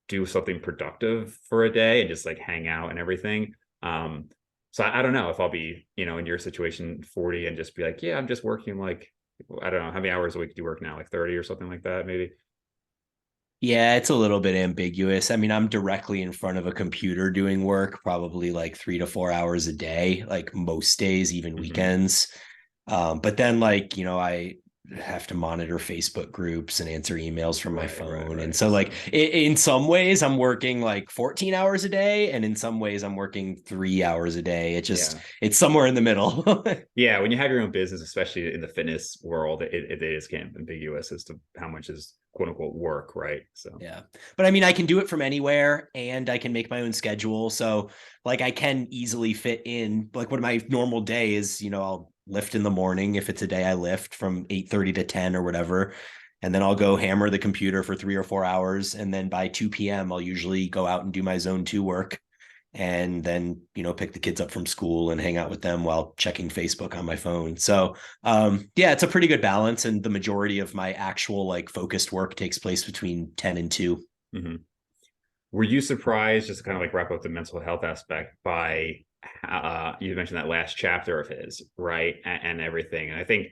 do something productive for a day and just like hang out and everything. So I don't know if I'll be, in your situation, 40, and just be like, yeah, I'm just working like, I don't know, how many hours a week do you work now? Like 30 or something like that, maybe? Yeah, it's a little bit ambiguous. I mean, I'm directly in front of a computer doing work, probably like 3 to 4 hours a day, like most days, even weekends. But then like, I have to monitor Facebook groups and answer emails from my phone. Right. And so like in some ways I'm working like 14 hours a day. And in some ways I'm working 3 hours a day. It's somewhere in the middle. Yeah. When you have your own business, especially in the fitness world, it is kind of ambiguous as to how much is quote unquote work. Right. So, yeah. But I mean, I can do it from anywhere, and I can make my own schedule. So like I can easily fit in, like what my normal day is, I'll lift in the morning if it's a day I lift from 8:30 to 10 or whatever. And then I'll go hammer the computer for 3 or 4 hours. And then by 2 p.m., I'll usually go out and do my zone 2 work, and then, pick the kids up from school and hang out with them while checking Facebook on my phone. So yeah, it's a pretty good balance. And the majority of my actual like focused work takes place between 10 and 2. Mm-hmm. Were you surprised, just to kind of like wrap up the mental health aspect, by you mentioned that last chapter of his, right? And everything. And I think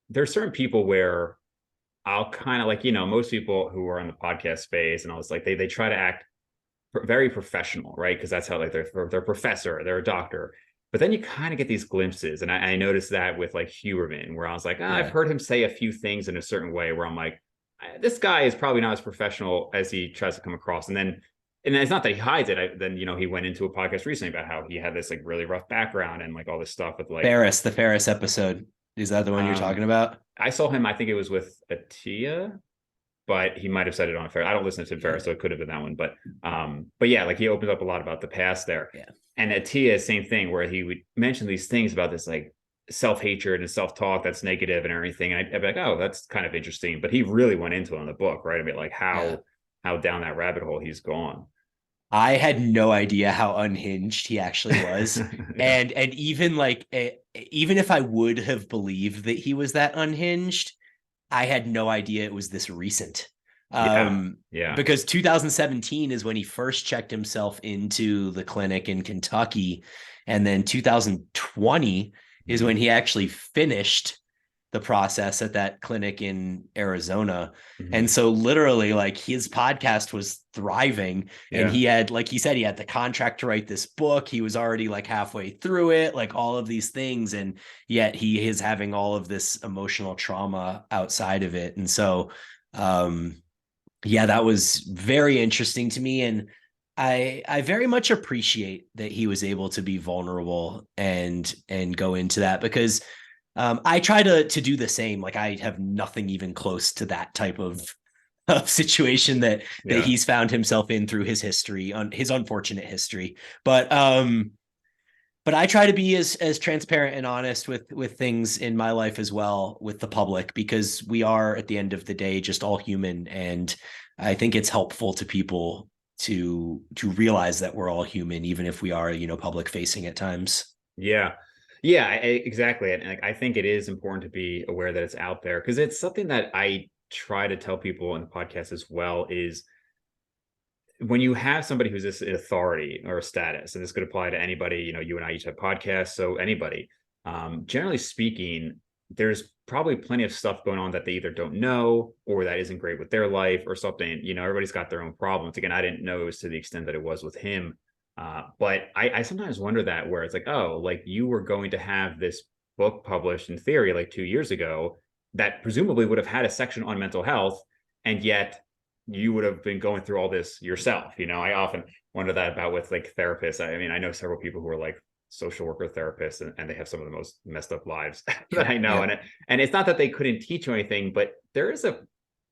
there's certain people where I'll kind of like, most people who are in the podcast space and all this, like they try to act very professional, right? Because that's how like they're a professor, they're a doctor. But then you kind of get these glimpses. And I noticed that with like Huberman, where I was like, I've heard him say a few things in a certain way where I'm like, this guy is probably not as professional as he tries to come across. And it's not that he hides it. Then, he went into a podcast recently about how he had this like really rough background and like all this stuff with like the Ferris episode. Is that the one you're talking about? I saw him, I think it was with Attia, but he might have said it on Ferris. I don't listen to Ferris, so it could have been that one. But yeah, like he opens up a lot about the past there. Yeah. And Attia, same thing, where he would mention these things about this like self-hatred and self-talk that's negative and everything. And I'd be like, oh, that's kind of interesting. But he really went into it in the book, right? I mean, like how down that rabbit hole he's gone. I had no idea how unhinged he actually was. And even like, even if I would have believed that he was that unhinged, I had no idea it was this recent. Because 2017 is when he first checked himself into the clinic in Kentucky. And then 2020 is when he actually finished the process at that clinic in Arizona. Mm-hmm. And so literally like his podcast was thriving, and he had, like he said, he had the contract to write this book. He was already like halfway through it, like all of these things. And yet he is having all of this emotional trauma outside of it. And so, that was very interesting to me. And I very much appreciate that he was able to be vulnerable and go into that, because I try to do the same. Like I have nothing even close to that type of of situation that Yeah. he's found himself in through his history, on his unfortunate history. But I try to be as transparent and honest with things in my life as well with the public, because we are at the end of the day just all human, and I think it's helpful to people to realize that we're all human, even if we are, public facing at times. Yeah. Yeah, exactly. And like, I think it is important to be aware that it's out there, because it's something that I try to tell people in the podcast as well, is when you have somebody who's this authority or a status, and this could apply to anybody, you and I each have podcasts, so anybody, generally speaking, there's probably plenty of stuff going on that they either don't know or that isn't great with their life or something. Everybody's got their own problems. Again, I didn't know it was to the extent that it was with him. But I sometimes wonder that, where it's like, oh, like you were going to have this book published in theory like 2 years ago that presumably would have had a section on mental health, and yet you would have been going through all this yourself. I often wonder that about with like therapists. I mean, I know several people who are like social worker therapists, and they have some of the most messed up lives that I know. Yeah. And it's not that they couldn't teach you anything, but there is to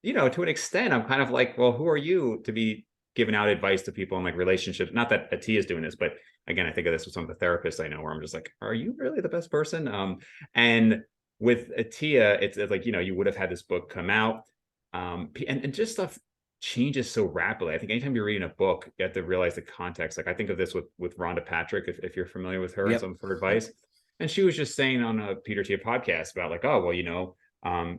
an extent, I'm kind of like, well, who are you to be giving out advice to people in like relationships? Not that Attia is doing this, but again, I think of this with some of the therapists I know, where I'm just like, are you really the best person? And with Attia, it's like, you would have had this book come out, and just stuff changes so rapidly. I think anytime you're reading a book, you have to realize the context. Like I think of this with Rhonda Patrick, if you're familiar with her and Yep. some of her advice. And she was just saying on a Peter Attia podcast about like, oh, well,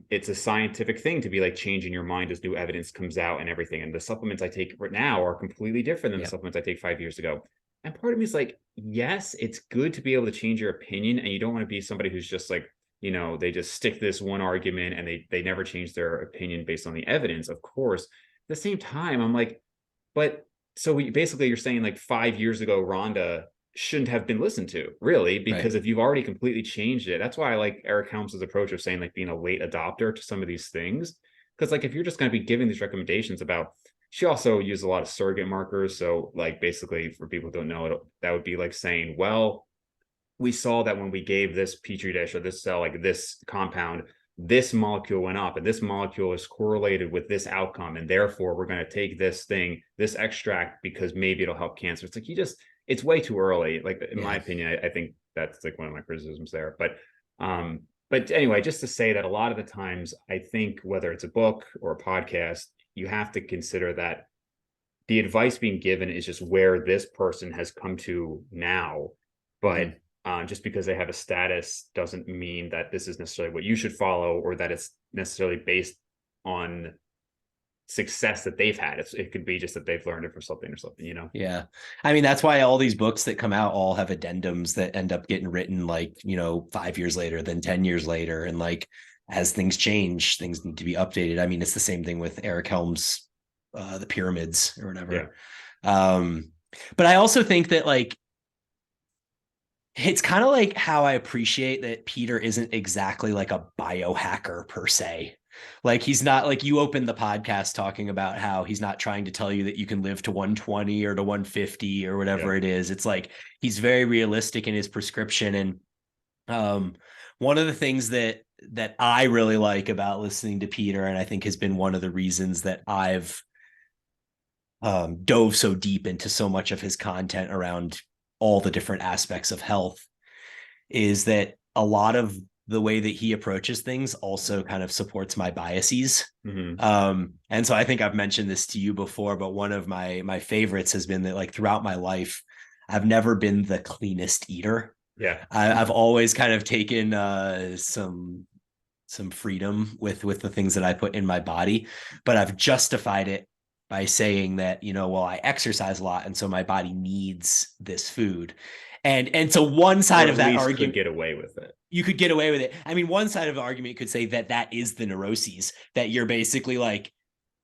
it's a scientific thing to be like changing your mind as new evidence comes out and everything. And the supplements I take right now are completely different than the Yep. supplements I take 5 years ago. And part of me is like, yes, it's good to be able to change your opinion. And you don't want to be somebody who's just like, they just stick to this one argument and they never change their opinion based on the evidence, of course. At the same time, I'm like, but so basically you're saying like 5 years ago, Rhonda shouldn't have been listened to, really, Right. because if you've already completely changed it. That's why I like Eric Helms's approach of saying like being a late adopter to some of these things. Because like if you're just going to be giving these recommendations about, she also used a lot of surrogate markers. So like basically for people who don't know, that would be like saying, well, we saw that when we gave this petri dish or this cell like this compound, this molecule went up, and this molecule is correlated with this outcome, and therefore we're going to take this thing, this extract, because maybe it'll help cancer. It's like it's way too early. Like in my Yeah. opinion, I think that's like one of my criticisms there. But anyway, just to say that a lot of the times, I think whether it's a book or a podcast, you have to consider that the advice being given is just where this person has come to now. But Mhm. just because they have a status doesn't mean that this is necessarily what you should follow, or that it's necessarily based on success that they've had. It could be just that they've learned it from something or something. Yeah. I mean, that's why all these books that come out all have addendums that end up getting written like, 5 years later, then 10 years later. And like, as things change, things need to be updated. I mean, it's the same thing with Eric Helms, the pyramids or Yeah. whatever. But I also think that like, it's kind of like how I appreciate that Peter isn't exactly like a biohacker per se. Like he's not like, you opened the podcast talking about how he's not trying to tell you that you can live to 120 or to 150 or whatever Yeah. it is. It's like he's very realistic in his prescription. And one of the things that I really like about listening to Peter, and I think has been one of the reasons that I've dove so deep into so much of his content around all the different aspects of health, is that a lot of the way that he approaches things also kind of supports my biases. Mm-hmm. And so I think I've mentioned this to you before, but one of my favorites has been that like throughout my life, I've never been the cleanest eater. Yeah. I've always kind of taken some freedom with the things that I put in my body, but I've justified it by saying that, well, I exercise a lot, and so my body needs this food. And so one Or side at of that least could argument, get away with it. you could get away with it. I mean, one side of the argument could say that that is the neuroses, that you're basically like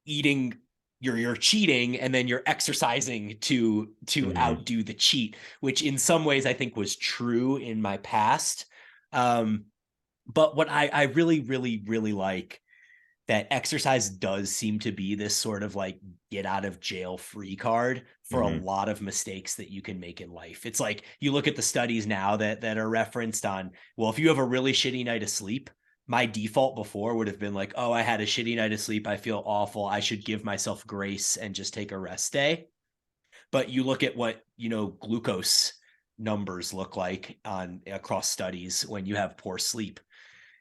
eating, you're cheating, and then you're exercising to Mm-hmm. outdo the cheat, which in some ways I think was true in my past. But what I really, really, really like, that exercise does seem to be this sort of like get out of jail free card for a Mm-hmm. lot of mistakes that you can make in life. It's like you look at the studies now that are referenced on, well, if you have a really shitty night of sleep, my default before would have been like, oh, I had a shitty night of sleep. I feel awful. I should give myself grace and just take a rest day. But you look at what, glucose numbers look like on across studies when you have poor sleep,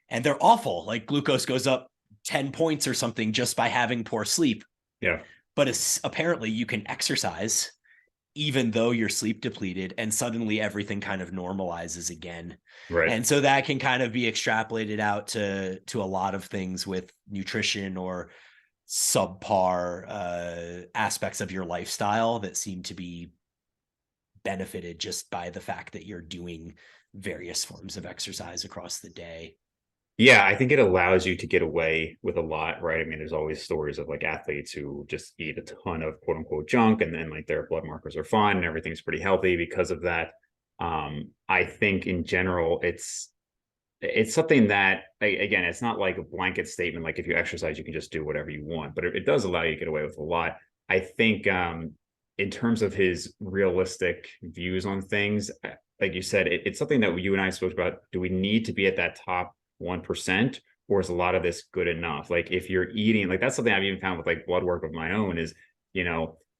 and they're awful. Like glucose goes up 10 points or something just by having poor sleep. Yeah. But apparently you can exercise even though you're sleep depleted, and suddenly everything kind of normalizes again. Right. And so that can kind of be extrapolated out to a lot of things with nutrition or subpar aspects of your lifestyle that seem to be benefited just by the fact that you're doing various forms of exercise across the day. Yeah, I think it allows you to get away with a lot, right? I mean, there's always stories of like athletes who just eat a ton of quote unquote junk, and then like their blood markers are fine and everything's pretty healthy because of that. I think in general, it's something that, again, it's not like a blanket statement, like if you exercise you can just do whatever you want, but it does allow you to get away with a lot. I think in terms of his realistic views on things, like you said, it's something that you and I spoke about. Do we need to be at that top 1%, or is a lot of this good enough? Like if you're eating, like that's something I've even found with like blood work of my own is,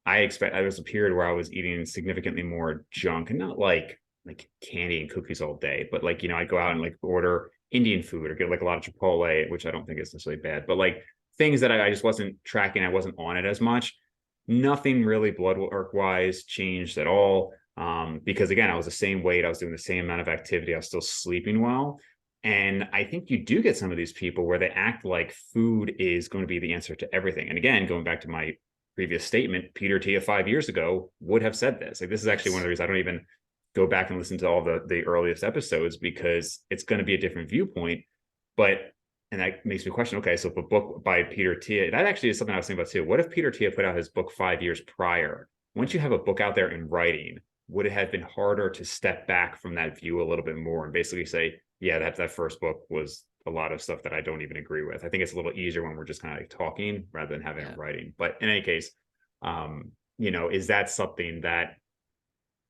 I was a period where I was eating significantly more junk, and not like candy and cookies all day, but like, I'd go out and like order Indian food or get like a lot of Chipotle, which I don't think is necessarily bad, but like things that I just wasn't tracking. I wasn't on it as much. Nothing really blood work wise changed at all. Because again, I was the same weight. I was doing the same amount of activity. I was still sleeping well. And I think you do get some of these people where they act like food is going to be the answer to everything. And again, going back to my previous statement, Peter Attia 5 years ago would have said this. Like, this is actually one of the reasons I don't even go back and listen to all the earliest episodes, because it's going to be a different viewpoint. And that makes me question, okay, so if a book by Peter Attia, that actually is something I was thinking about too. What if Peter Attia put out his book 5 years prior? Once you have a book out there in writing, would it have been harder to step back from that view a little bit more and basically say, yeah, that first book was a lot of stuff that I don't even agree with? I think it's a little easier when we're just kind of like talking rather than having it writing. But in any case, is that something that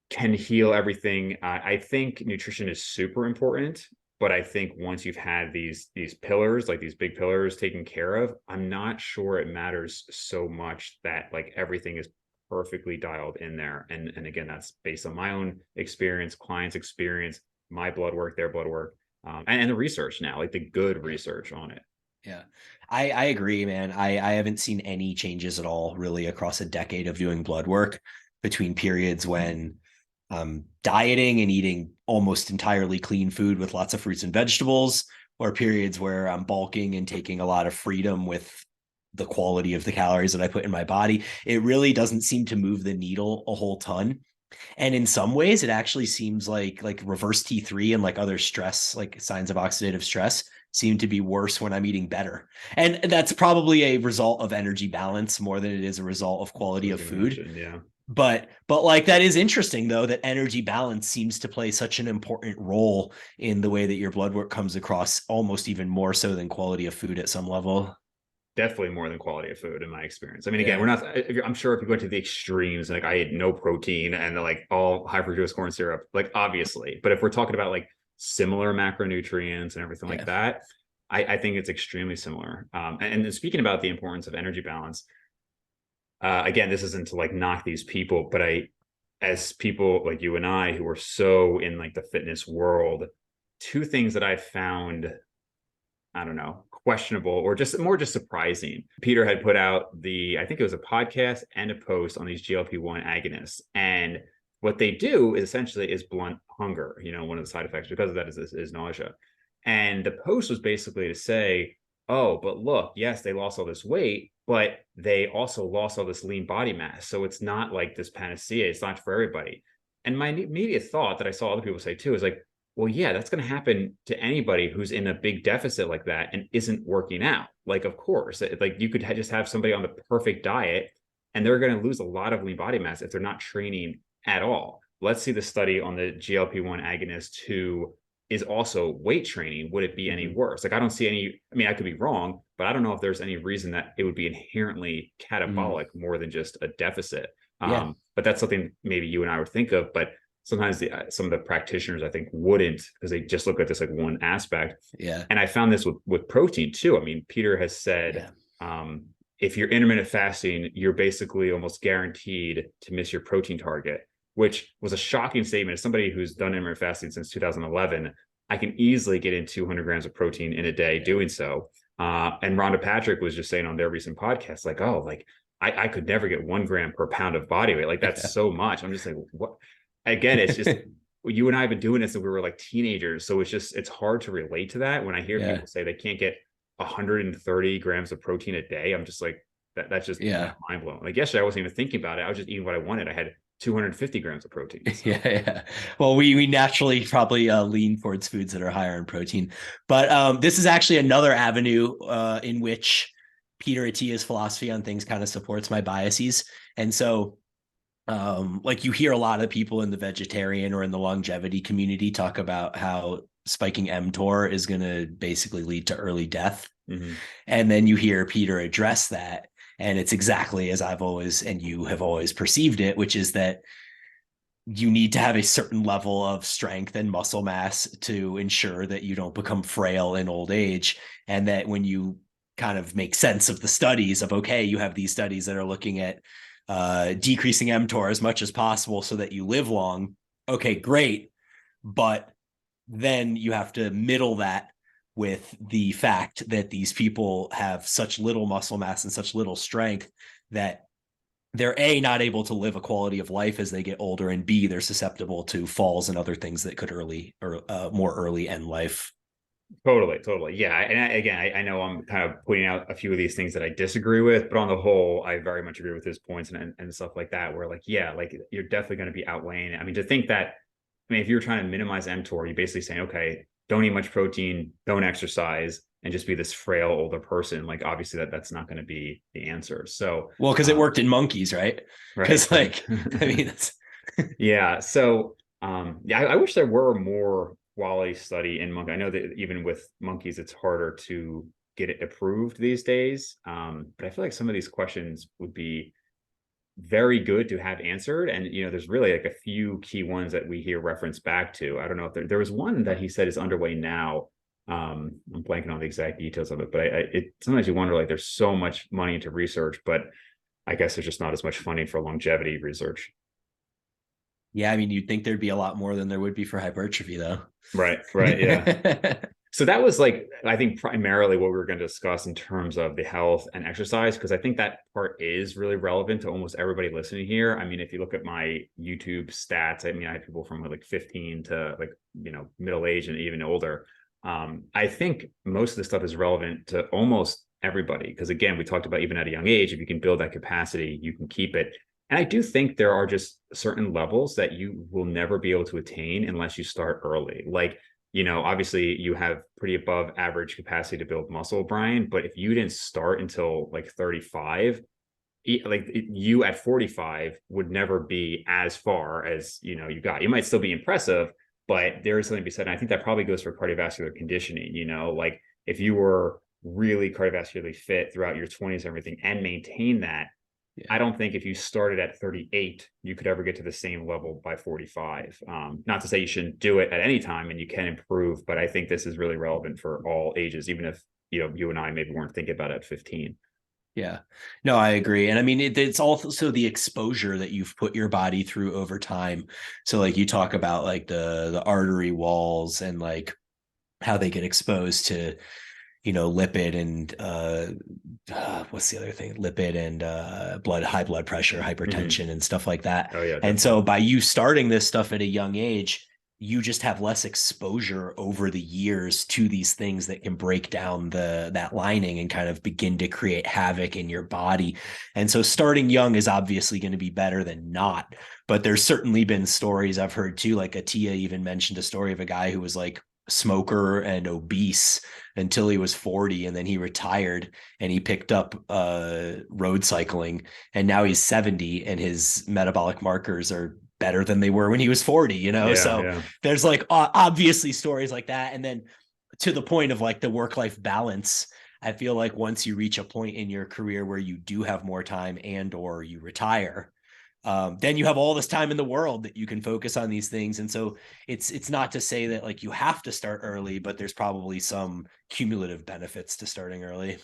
can heal everything? I think nutrition is super important, but I think once you've had these pillars, like these big pillars taken care of, I'm not sure it matters so much that like everything is perfectly dialed in there. And again, that's based on my own experience, clients' experience, my blood work, their blood work, and the research now, like the good research on it. Yeah, I agree, man. I haven't seen any changes at all really across a decade of doing blood work between periods when dieting and eating almost entirely clean food with lots of fruits and vegetables, or periods where I'm bulking and taking a lot of freedom with the quality of the calories that I put in my body. It really doesn't seem to move the needle a whole ton. And in some ways, it actually seems like reverse T3 and like other stress, like signs of oxidative stress, seem to be worse when I'm eating better. And that's probably a result of energy balance more than it is a result of quality of food. Yeah. But like, that is interesting though, that energy balance seems to play such an important role in the way that your blood work comes across, almost even more so than quality of food at some level. Definitely more than quality of food in my experience. I mean, again, we're not, I'm sure if you go to the extremes, like I ate no protein and like all high fructose corn syrup, like obviously, but if we're talking about like similar macronutrients and everything like that, I think it's extremely similar. And speaking about the importance of energy balance, again, this isn't to like knock these people, but as people like you and I who are so in like the fitness world, two things that I've found, I don't know, questionable or just surprising. Peter had put out I think it was a podcast and a post on these GLP-1 agonists. And what they do is essentially is blunt hunger. One of the side effects because of that is nausea. And the post was basically to say, oh, but look, yes, they lost all this weight, but they also lost all this lean body mass. So it's not like this panacea. It's not for everybody. And my immediate thought that I saw other people say too is like, well, yeah, that's going to happen to anybody who's in a big deficit like that and isn't working out. Like, of course, like you could just have somebody on the perfect diet and they're going to lose a lot of lean body mass if they're not training at all. Let's see the study on the GLP-1 agonist who is also weight training. Would it be any worse? Like, I don't see any, I mean, I could be wrong, but I don't know if there's any reason that it would be inherently catabolic more than just a deficit. But that's something maybe you and I would think of. But sometimes some of the practitioners I think wouldn't, because they just look at this like one aspect. Yeah. And I found this with protein too. I mean, Peter has said, if you're intermittent fasting, you're basically almost guaranteed to miss your protein target, which was a shocking statement. As somebody who's done intermittent fasting since 2011, I can easily get in 200 grams of protein in a day doing so. And Rhonda Patrick was just saying on their recent podcast, like, oh, like I could never get 1 gram per pound of body weight. Like that's so much. I'm just like, what? Again, it's just you and I have been doing this since we were like teenagers. So it's hard to relate to that. When I hear people say they can't get 130 grams of protein a day, I'm just like, that's just mind blowing. Like yesterday, I wasn't even thinking about it. I was just eating what I wanted. I had 250 grams of protein. So. Yeah. Well, we naturally probably lean towards foods that are higher in protein. But this is actually another avenue in which Peter Attia's philosophy on things kind of supports my biases. And so like you hear a lot of people in the vegetarian or in the longevity community talk about how spiking mTOR is going to basically lead to early death. Mm-hmm. And then you hear Peter address that. And it's exactly as I've always, and you have always perceived it, which is that you need to have a certain level of strength and muscle mass to ensure that you don't become frail in old age. And that when you kind of make sense of the studies of, okay, you have these studies that are looking at decreasing mTOR as much as possible so that you live long. Okay, great. But then you have to middle that with the fact that these people have such little muscle mass and such little strength that they're A, not able to live a quality of life as they get older, and B, they're susceptible to falls and other things that could more early end life. Totally. Yeah. And again, I know I'm kind of pointing out a few of these things that I disagree with, but on the whole, I very much agree with his points and stuff like that, where like, yeah, like you're definitely going to be outweighing it. I mean, to think that, I mean, if you're trying to minimize mTOR, you're basically saying, okay, don't eat much protein, don't exercise, and just be this frail older person. Like, obviously that's not going to be the answer. So, well, because it worked in monkeys, right? Because like, I mean, that's yeah. So, I wish there were more quality study in monkey. I know that even with monkeys, it's harder to get it approved these days. But I feel like some of these questions would be very good to have answered. And, there's really like a few key ones that we hear reference back to. I don't know if there was one that he said is underway now. I'm blanking on the exact details of it, but sometimes you wonder, like, there's so much money into research, but I guess there's just not as much funding for longevity research. Yeah, I mean, you'd think there'd be a lot more than there would be for hypertrophy, though. Right, yeah. So that was like, I think primarily what we were going to discuss in terms of the health and exercise, because I think that part is really relevant to almost everybody listening here. I mean, if you look at my YouTube stats, I mean, I have people from like 15 to like, middle age and even older. I think most of the stuff is relevant to almost everybody, because again, we talked about even at a young age, if you can build that capacity, you can keep it. And I do think there are just certain levels that you will never be able to attain unless you start early. Like, obviously you have pretty above average capacity to build muscle, Bryan, but if you didn't start until like 35, like you at 45 would never be as far as, you got. You might still be impressive, but there is something to be said. And I think that probably goes for cardiovascular conditioning, like if you were really cardiovascularly fit throughout your 20s and everything and maintain that, I don't think if you started at 38, you could ever get to the same level by 45. Not to say you shouldn't do it at any time and you can improve, but I think this is really relevant for all ages, even if, you and I maybe weren't thinking about it at 15. Yeah, no, I agree. And I mean, it's also the exposure that you've put your body through over time. So like you talk about like the artery walls and like how they get exposed to, lipid and what's the other thing? Lipid and high blood pressure, hypertension, and stuff like that. Oh, yeah, definitely. And so by you starting this stuff at a young age, you just have less exposure over the years to these things that can break down that lining and kind of begin to create havoc in your body. And so starting young is obviously going to be better than not. But there's certainly been stories I've heard too, like Attia even mentioned a story of a guy who was like smoker and obese until he was 40, and then he retired and he picked up road cycling, and now he's 70 and his metabolic markers are better than they were when he was 40, there's like obviously stories like that. And then to the point of like the work-life balance, I feel like once you reach a point in your career where you do have more time and or you retire, then you have all this time in the world that you can focus on these things. And so it's not to say that like you have to start early, but there's probably some cumulative benefits to starting early.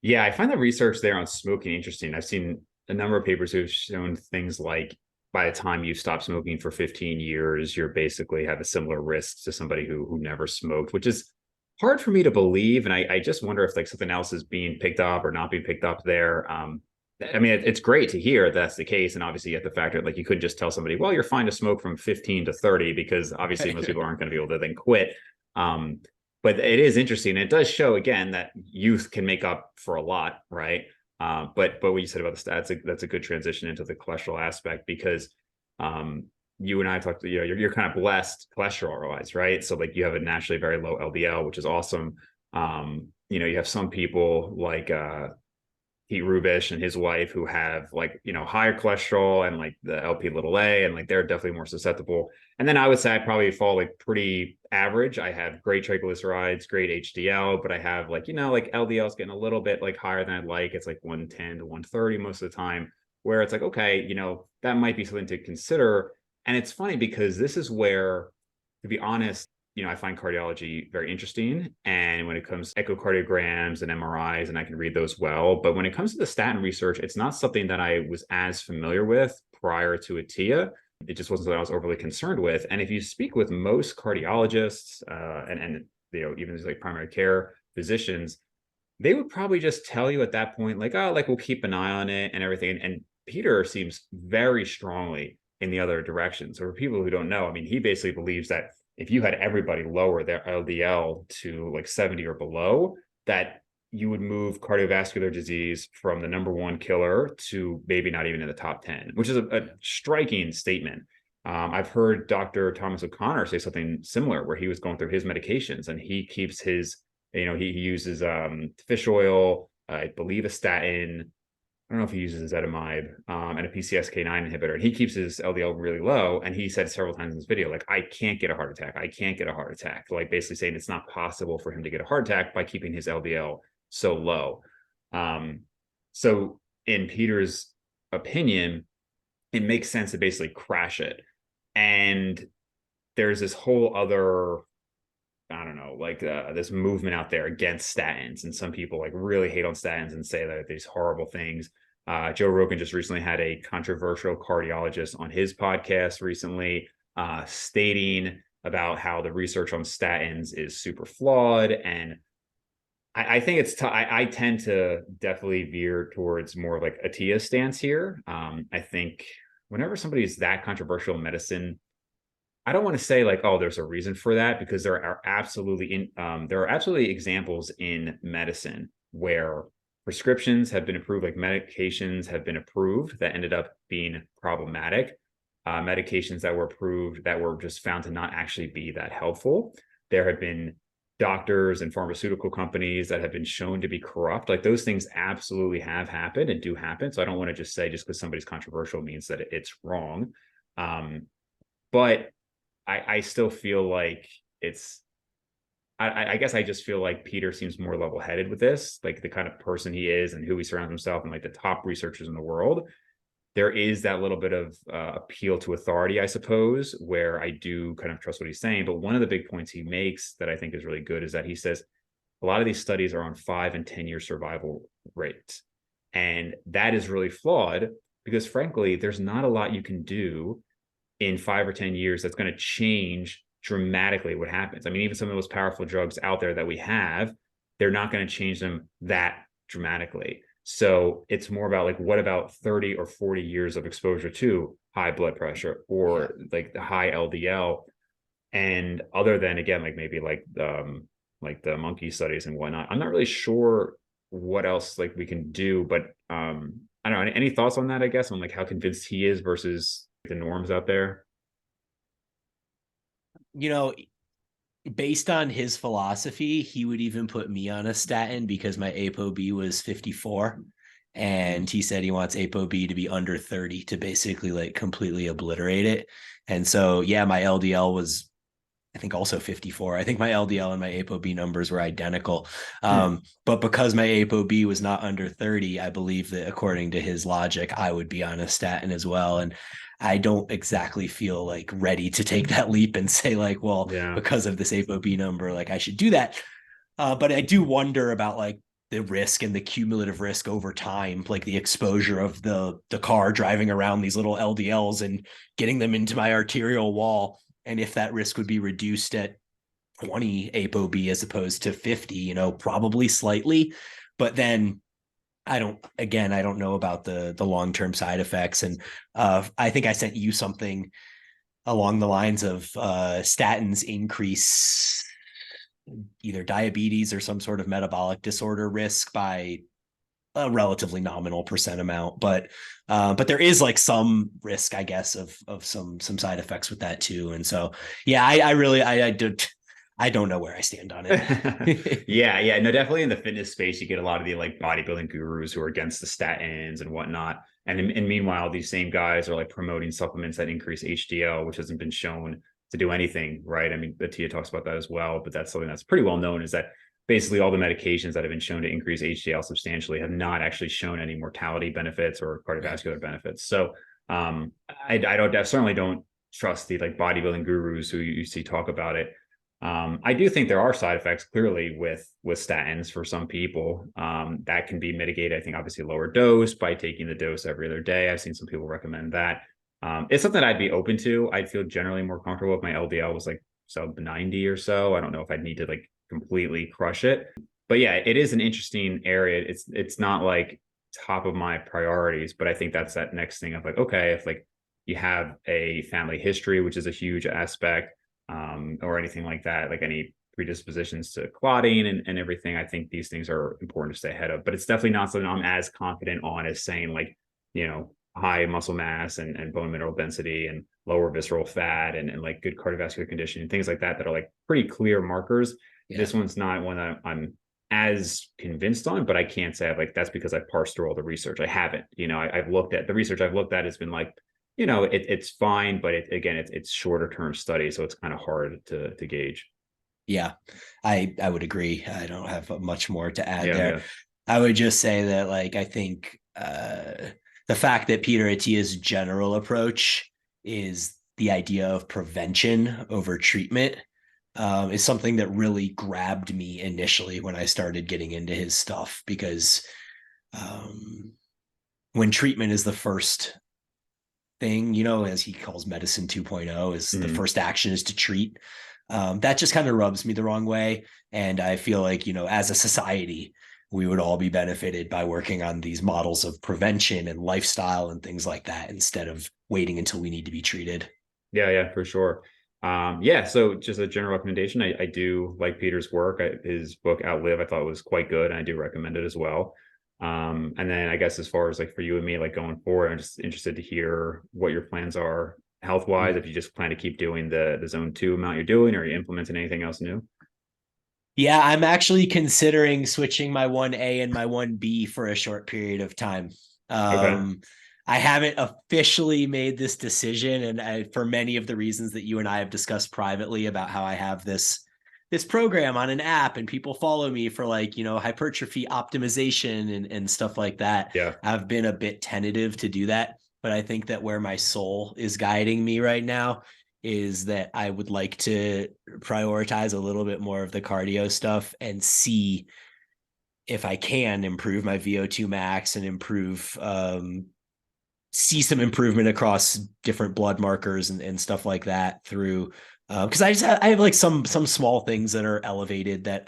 Yeah, I find the research there on smoking interesting. I've seen a number of papers who've shown things like by the time you stop smoking for 15 years, you're basically have a similar risk to somebody who never smoked, which is hard for me to believe. And I just wonder if like something else is being picked up or not being picked up there. I mean, it's great to hear that's the case. And obviously you have to factor like you couldn't just tell somebody, well, you're fine to smoke from 15 to 30, because obviously most people aren't going to be able to then quit. Um, but it is interesting. It does show again that youth can make up for a lot, right? But what you said about the stats, that's a good transition into the cholesterol aspect, because you and I talked, you're kind of blessed cholesterol wise, right? So like you have a naturally very low LDL, which is awesome. You have some people like Pete Rubish and his wife who have like, higher cholesterol and like the LP little a, and like they're definitely more susceptible. And then I would say I probably fall like pretty average. I have great triglycerides, great HDL, but I have like, like LDL is getting a little bit like higher than I'd like. It's like 110 to 130 most of the time, where it's like, okay, that might be something to consider. And it's funny because this is where, to be honest, I find cardiology very interesting. And when it comes to echocardiograms and MRIs, and I can read those well. But when it comes to the statin research, it's not something that I was as familiar with prior to Attia. It just wasn't something I was overly concerned with. And if you speak with most cardiologists and even like primary care physicians, they would probably just tell you at that point, like, oh, like we'll keep an eye on it and everything. And Peter seems very strongly in the other direction. So for people who don't know, I mean, he basically believes that if you had everybody lower their LDL to like 70 or below, that you would move cardiovascular disease from the number one killer to maybe not even in the top 10, which is a striking statement. I've heard Dr. Thomas O'Connor say something similar, where he was going through his medications and he keeps his, he uses fish oil, I believe a statin, I don't know if he uses ezetimibe, and a PCSK9 inhibitor, and he keeps his LDL really low. And he said several times in this video, like, I can't get a heart attack. I can't get a heart attack. Like basically saying it's not possible for him to get a heart attack by keeping his LDL so low. So in Peter's opinion, it makes sense to basically crash it. And there's this whole other, I don't know, like this movement out there against statins, and some people like really hate on statins and say that these horrible things. Joe Rogan just recently had a controversial cardiologist on his podcast recently, stating about how the research on statins is super flawed. And I think I tend to definitely veer towards more like Attia's stance here. I think whenever somebody's that controversial in medicine, I don't want to say like, oh, there's a reason for that, because there are absolutely examples in medicine where prescriptions have been approved, like medications have been approved that ended up being problematic. Medications that were approved that were just found to not actually be that helpful. There have been doctors and pharmaceutical companies that have been shown to be corrupt. Like those things absolutely have happened and do happen. So I don't want to just say just because somebody's controversial means that it's wrong. But I still feel like I guess I just feel like Peter seems more level-headed with this, like the kind of person he is and who he surrounds himself and like the top researchers in the world. There is that little bit of appeal to authority, I suppose, where I do kind of trust what he's saying. But one of the big points he makes that I think is really good is that he says a lot of these studies are on 5 and 10 year survival rates. And that is really flawed because frankly, there's not a lot you can do in 5 or 10 years that's going to change dramatically what happens. I mean, even some of the most powerful drugs out there that we have, they're not going to change them that dramatically. So it's more about like, what about 30 or 40 years of exposure to high blood pressure or like the high LDL? And other than, again, like maybe like the monkey studies and whatnot, I'm not really sure what else like we can do, but I don't know. Any thoughts on that, I guess, on like how convinced he is versus the norms out there? Based on his philosophy, he would even put me on a statin because my ApoB was 54. And he said he wants ApoB to be under 30 to basically like completely obliterate it. And so, yeah, my LDL was I think also 54. I think my LDL and my ApoB numbers were identical. But because my ApoB was not under 30, I believe that according to his logic, I would be on a statin as well. And I don't exactly feel like ready to take that leap and say like, well, Yeah. because of this ApoB number, like I should do that. But I do wonder about like the risk and the cumulative risk over time, like the exposure of the car driving around these little LDLs and getting them into my arterial wall. And if that risk would be reduced at 20 ApoB as opposed to 50, you know, probably slightly. But then I don't know about the long-term side effects. And I think I sent you something along the lines of statins increase either diabetes or some sort of metabolic disorder risk by a relatively nominal percent amount, but there is like some risk, I guess, of some side effects with that too. And so, yeah, I don't know where I stand on it. Yeah, no, definitely in the fitness space, you get a lot of the like bodybuilding gurus who are against the statins and whatnot. And meanwhile, these same guys are like promoting supplements that increase HDL, which hasn't been shown to do anything, right? I mean, Attia talks about that as well, but that's something that's pretty well known, is that basically all the medications that have been shown to increase HDL substantially have not actually shown any mortality benefits or cardiovascular benefits. So I certainly don't trust the like bodybuilding gurus who you see talk about it. I do think there are side effects clearly with statins for some people that can be mitigated. I think obviously lower dose by taking the dose every other day. I've seen some people recommend that. It's something I'd be open to. I'd feel generally more comfortable if my LDL was like sub 90 or so. I don't know if I'd need to like completely crush it, but yeah, it is an interesting area. It's not like top of my priorities, but I think that's that next thing of like, okay, if like you have a family history, which is a huge aspect, or anything like that, like any predispositions to clotting and everything, I think these things are important to stay ahead of. But it's definitely not something I'm as confident on as saying like, you know, high muscle mass and bone mineral density and lower visceral fat and like good cardiovascular condition and things like that are like pretty clear markers. Yeah. This one's not one that I'm as convinced on, but I can't say like that's because I've parsed through all the research. I haven't. You know, I've looked at the research I've looked at has been like, you know, it's fine, but it's shorter term study, so it's kind of hard to gauge. Yeah, I would agree. I don't have much more to add there. Yeah. I would just say that like I think the fact that Peter Attia's general approach is the idea of prevention over treatment is something that really grabbed me initially when I started getting into his stuff, because when treatment is the first thing, you know, as he calls medicine 2.0, is the first action is to treat. That just kind of rubs me the wrong way. And I feel like, you know, as a society, we would all be benefited by working on these models of prevention and lifestyle and things like that, instead of waiting until we need to be treated. Yeah, for sure. So just a general recommendation. I do like Peter's work. His book Outlive, I thought was quite good, and I do recommend it as well. And then I guess as far as like for you and me, like going forward, I'm just interested to hear what your plans are health wise. If you just plan to keep doing the zone 2 amount you're doing, or are you implementing anything else new? Yeah, I'm actually considering switching my 1A and my 1B for a short period of time. Okay. I haven't officially made this decision, and for many of the reasons that you and I have discussed privately about how I have this program on an app and people follow me for like, you know, hypertrophy optimization and stuff like that. Yeah. I've been a bit tentative to do that, but I think that where my soul is guiding me right now is that I would like to prioritize a little bit more of the cardio stuff and see if I can improve my VO2 max and see some improvement across different blood markers and stuff like that through, because I have like some small things that are elevated that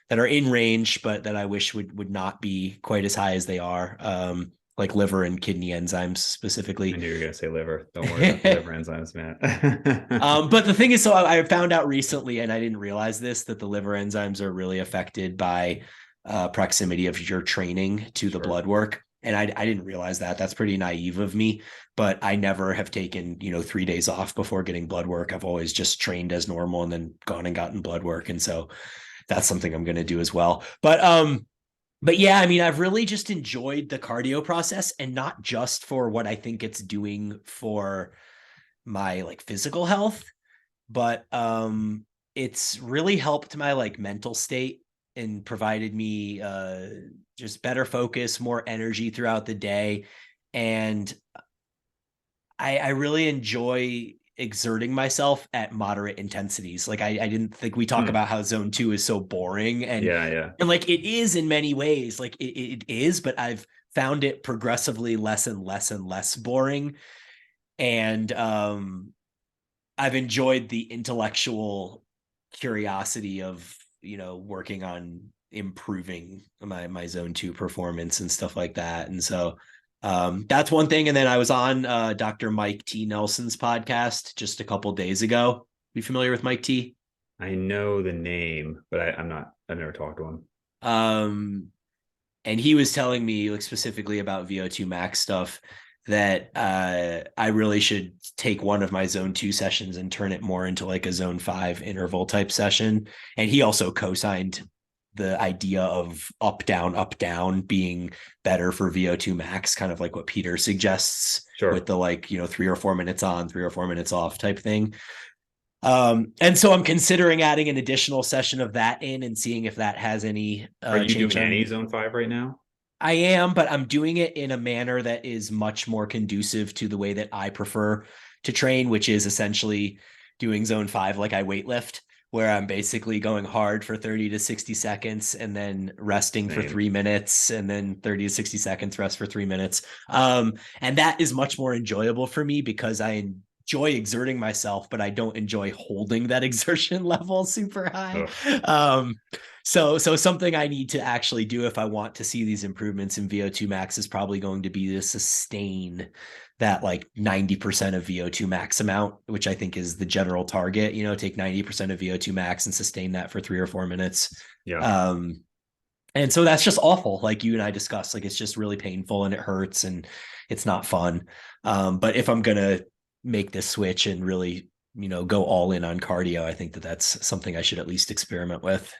are in range, but that I wish would not be quite as high as they are. Like liver and kidney enzymes specifically. I knew you were going to say liver. Don't worry about the liver enzymes, man. But the thing is, so I found out recently, and I didn't realize this, that the liver enzymes are really affected by proximity of your training to the blood work. And I didn't realize that. That's pretty naive of me, but I never have taken, 3 days off before getting blood work. I've always just trained as normal and then gone and gotten blood work. And so that's something I'm going to do as well. But yeah, I mean, I've really just enjoyed the cardio process, and not just for what I think it's doing for my like physical health, but it's really helped my like mental state and provided me just better focus, more energy throughout the day. And I really enjoy exerting myself at moderate intensities. Like I didn't think we talk Hmm. about how zone 2 is so boring, Yeah, yeah. and like it is in many ways, like it is, but I've found it progressively less and less and less boring. And I've enjoyed the intellectual curiosity of, working on improving my zone 2 performance and stuff like that. And so that's one thing. And then I was on Dr. Mike T. Nelson's podcast just a couple days ago. You familiar with Mike T? I know the name, but I'm not. I've never talked to him. Um, and he was telling me like specifically about VO2 max stuff that I really should take one of my zone 2 sessions and turn it more into like a zone 5 interval type session. And he also co-signed the idea of up down being better for VO2 max, kind of like what Peter suggests with Sure. the like, 3 or 4 minutes on, 3 or 4 minutes off type thing. And so I'm considering adding an additional session of that in and seeing if that has any Are you change doing any on. zone 5 right now? I am, but I'm doing it in a manner that is much more conducive to the way that I prefer to train, which is essentially doing zone 5 like I weightlift, where I'm basically going hard for 30 to 60 seconds and then resting for Same. 3 minutes and then 30 to 60 seconds rest for 3 minutes. And that is much more enjoyable for me because I enjoy exerting myself, but I don't enjoy holding that exertion level super high. Ugh. Um, so something I need to actually do if I want to see these improvements in VO2 max is probably going to be to sustain that like 90% of VO2 max amount, which I think is the general target, take 90% of VO2 max and sustain that for 3 or 4 minutes. Yeah. Um, and so that's just awful. Like you and I discussed, like it's just really painful and it hurts and it's not fun. But if I'm going to make this switch and really, go all in on cardio, I think that that's something I should at least experiment with.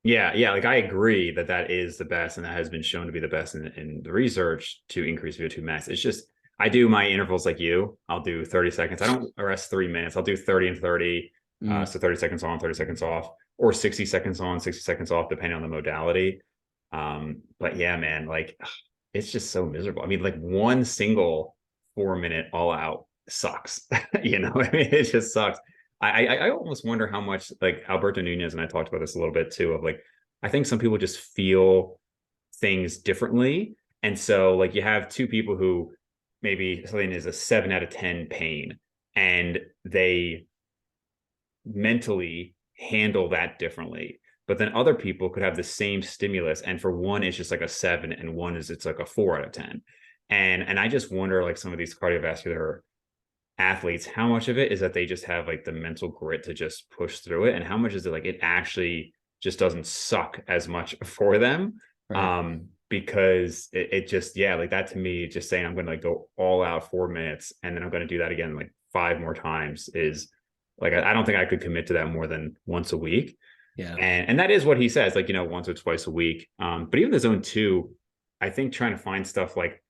Yeah, yeah. Like I agree that that is the best, and that has been shown to be the best in the research to increase VO2 max. It's just I do my intervals like you. I'll do 30 seconds. I don't rest 3 minutes. I'll do 30 and 30. Mm. So 30 seconds on, 30 seconds off, or 60 seconds on, 60 seconds off, depending on the modality. But yeah, man, like it's just so miserable. I mean, like one single 4 minute all out sucks. I mean, it just sucks. I almost wonder how much like Alberto Nunez and I talked about this a little bit too of like I think some people just feel things differently. And so like you have two people who maybe something is a 7 out of 10 pain and they mentally handle that differently. But then other people could have the same stimulus, and for one, it's just like a 7, and one is it's like a 4 out of 10. And I just wonder, like some of these cardiovascular athletes, how much of it is that they just have like the mental grit to just push through it, and how much is it like it actually just doesn't suck as much for them. Right. Because it just, yeah, like that to me, just saying I'm gonna like go all out 4 minutes and then I'm gonna do that again like 5 more times is like I don't think I could commit to that more than once a week. Yeah. And that is what he says, like, once or twice a week. But even the zone 2, I think trying to find stuff like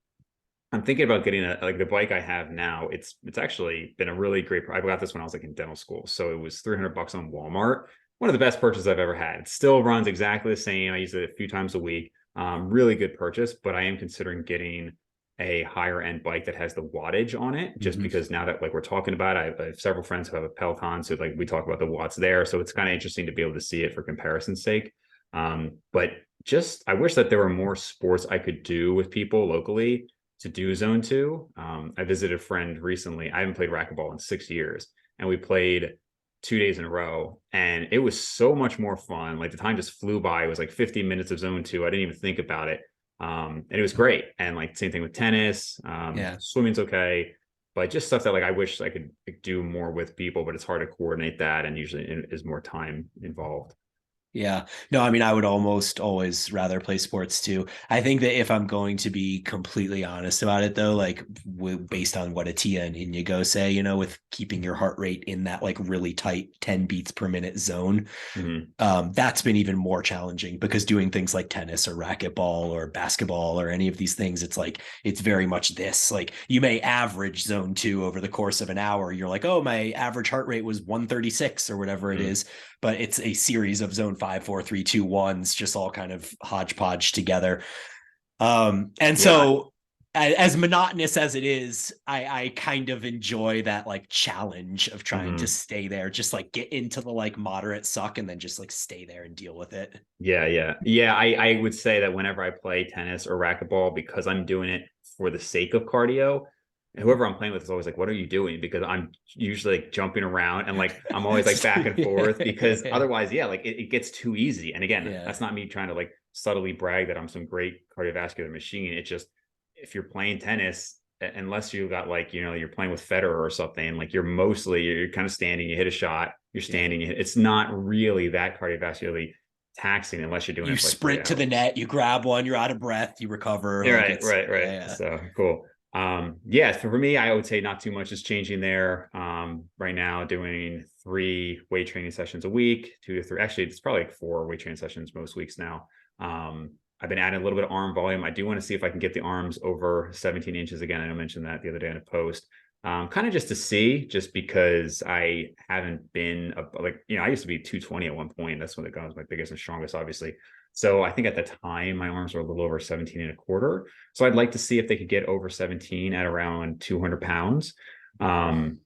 I'm thinking about getting like the bike I have now. It's actually been a really great. I got this when I was like in dental school, so it was $300 on Walmart. One of the best purchases I've ever had. It still runs exactly the same. I use it a few times a week. Really good purchase, but I am considering getting a higher end bike that has the wattage on it, just Mm-hmm. because now that like we're talking about it, I have several friends who have a Peloton, so like we talk about the watts there. So it's kind of interesting to be able to see it for comparison's sake. But just I wish that there were more sports I could do with people locally to do zone 2. I visited a friend recently. I haven't played racquetball in 6 years, and we played 2 days in a row, and it was so much more fun. Like the time just flew by. It was like 50 minutes of zone 2. I didn't even think about it. And it was great. And like same thing with tennis. Yeah. Swimming's okay, but just stuff that like I wish I could do more with people, but it's hard to coordinate that, and usually is more time involved. Yeah. No, I mean, I would almost always rather play sports too. I think that if I'm going to be completely honest about it, though, like based on what Atia and Inigo say, with keeping your heart rate in that like really tight 10 beats per minute zone, Hmm. that's been even more challenging because doing things like tennis or racquetball or basketball or any of these things, it's like, it's very much this. Like you may average zone 2 over the course of an hour. You're like, oh, my average heart rate was 136 or whatever it Hmm. is. But it's a series of zone 5, 4, 3, 2, 1s, just all kind of hodgepodge together. And Yeah. so as monotonous as it is, I kind of enjoy that like challenge of trying to Hmm. stay there, just like get into the like moderate suck and then just like stay there and deal with it. Yeah, yeah. Yeah, I would say that whenever I play tennis or racquetball, because I'm doing it for the sake of cardio, whoever I'm playing with is always like, what are you doing? Because I'm usually like jumping around and like I'm always like back and forth because otherwise, yeah, like it gets too easy. And again, Yeah. that's not me trying to like subtly brag that I'm some great cardiovascular machine. It's just if you're playing tennis, unless you got like, you're playing with Federer or something, like you're kind of standing, you hit a shot, you're Yeah. standing, it's not really that cardiovascularly taxing unless you're doing You it for like three sprint to the hours. net, you grab one, you're out of breath, you recover. Yeah, Like right, it's, right, right. yeah, So cool. Yeah, so for me, I would say not too much is changing there. Right now doing 3 weight training sessions a week, 2 to 3. Actually, it's probably like 4 weight training sessions most weeks now. I've been adding a little bit of arm volume. I do want to see if I can get the arms over 17 inches again. I mentioned that the other day in a post. Kind of just to see, just because I haven't been like, I used to be 220 at one point. That's when it was my biggest and strongest, obviously. So I think at the time my arms were a little over 17 and a quarter. So I'd like to see if they could get over 17 at around 200 pounds. Um,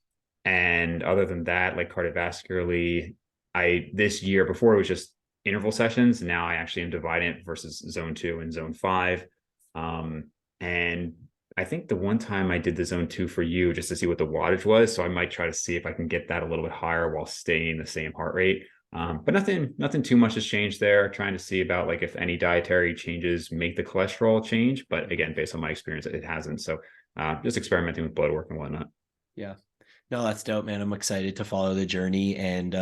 and other than that, like cardiovascularly, this year before it was just interval sessions. Now I actually am dividing it versus zone 2 and zone 5. And I think the one time I did the zone 2 for you just to see what the wattage was. So I might try to see if I can get that a little bit higher while staying the same heart rate. But nothing too much has changed there. Trying to see about like if any dietary changes make the cholesterol change. But again, based on my experience, it hasn't. So just experimenting with blood work and whatnot. yeah. No, that's dope, man. I'm excited to follow the journey and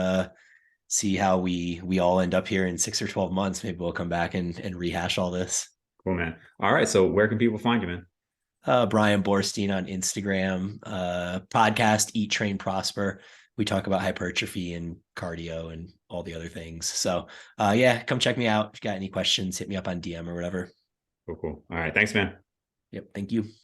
see how we all end up here in 6 or 12 months. Maybe we'll come back and rehash all this. Cool, man. All right. So where can people find you, man? Bryan Boorstein on Instagram, podcast, Eat, Train, Prosper. We talk about hypertrophy and cardio and all the other things. So, yeah, come check me out. If you got any questions, hit me up on DM or whatever. Cool, cool. All right. Thanks, man. Yep. Thank you.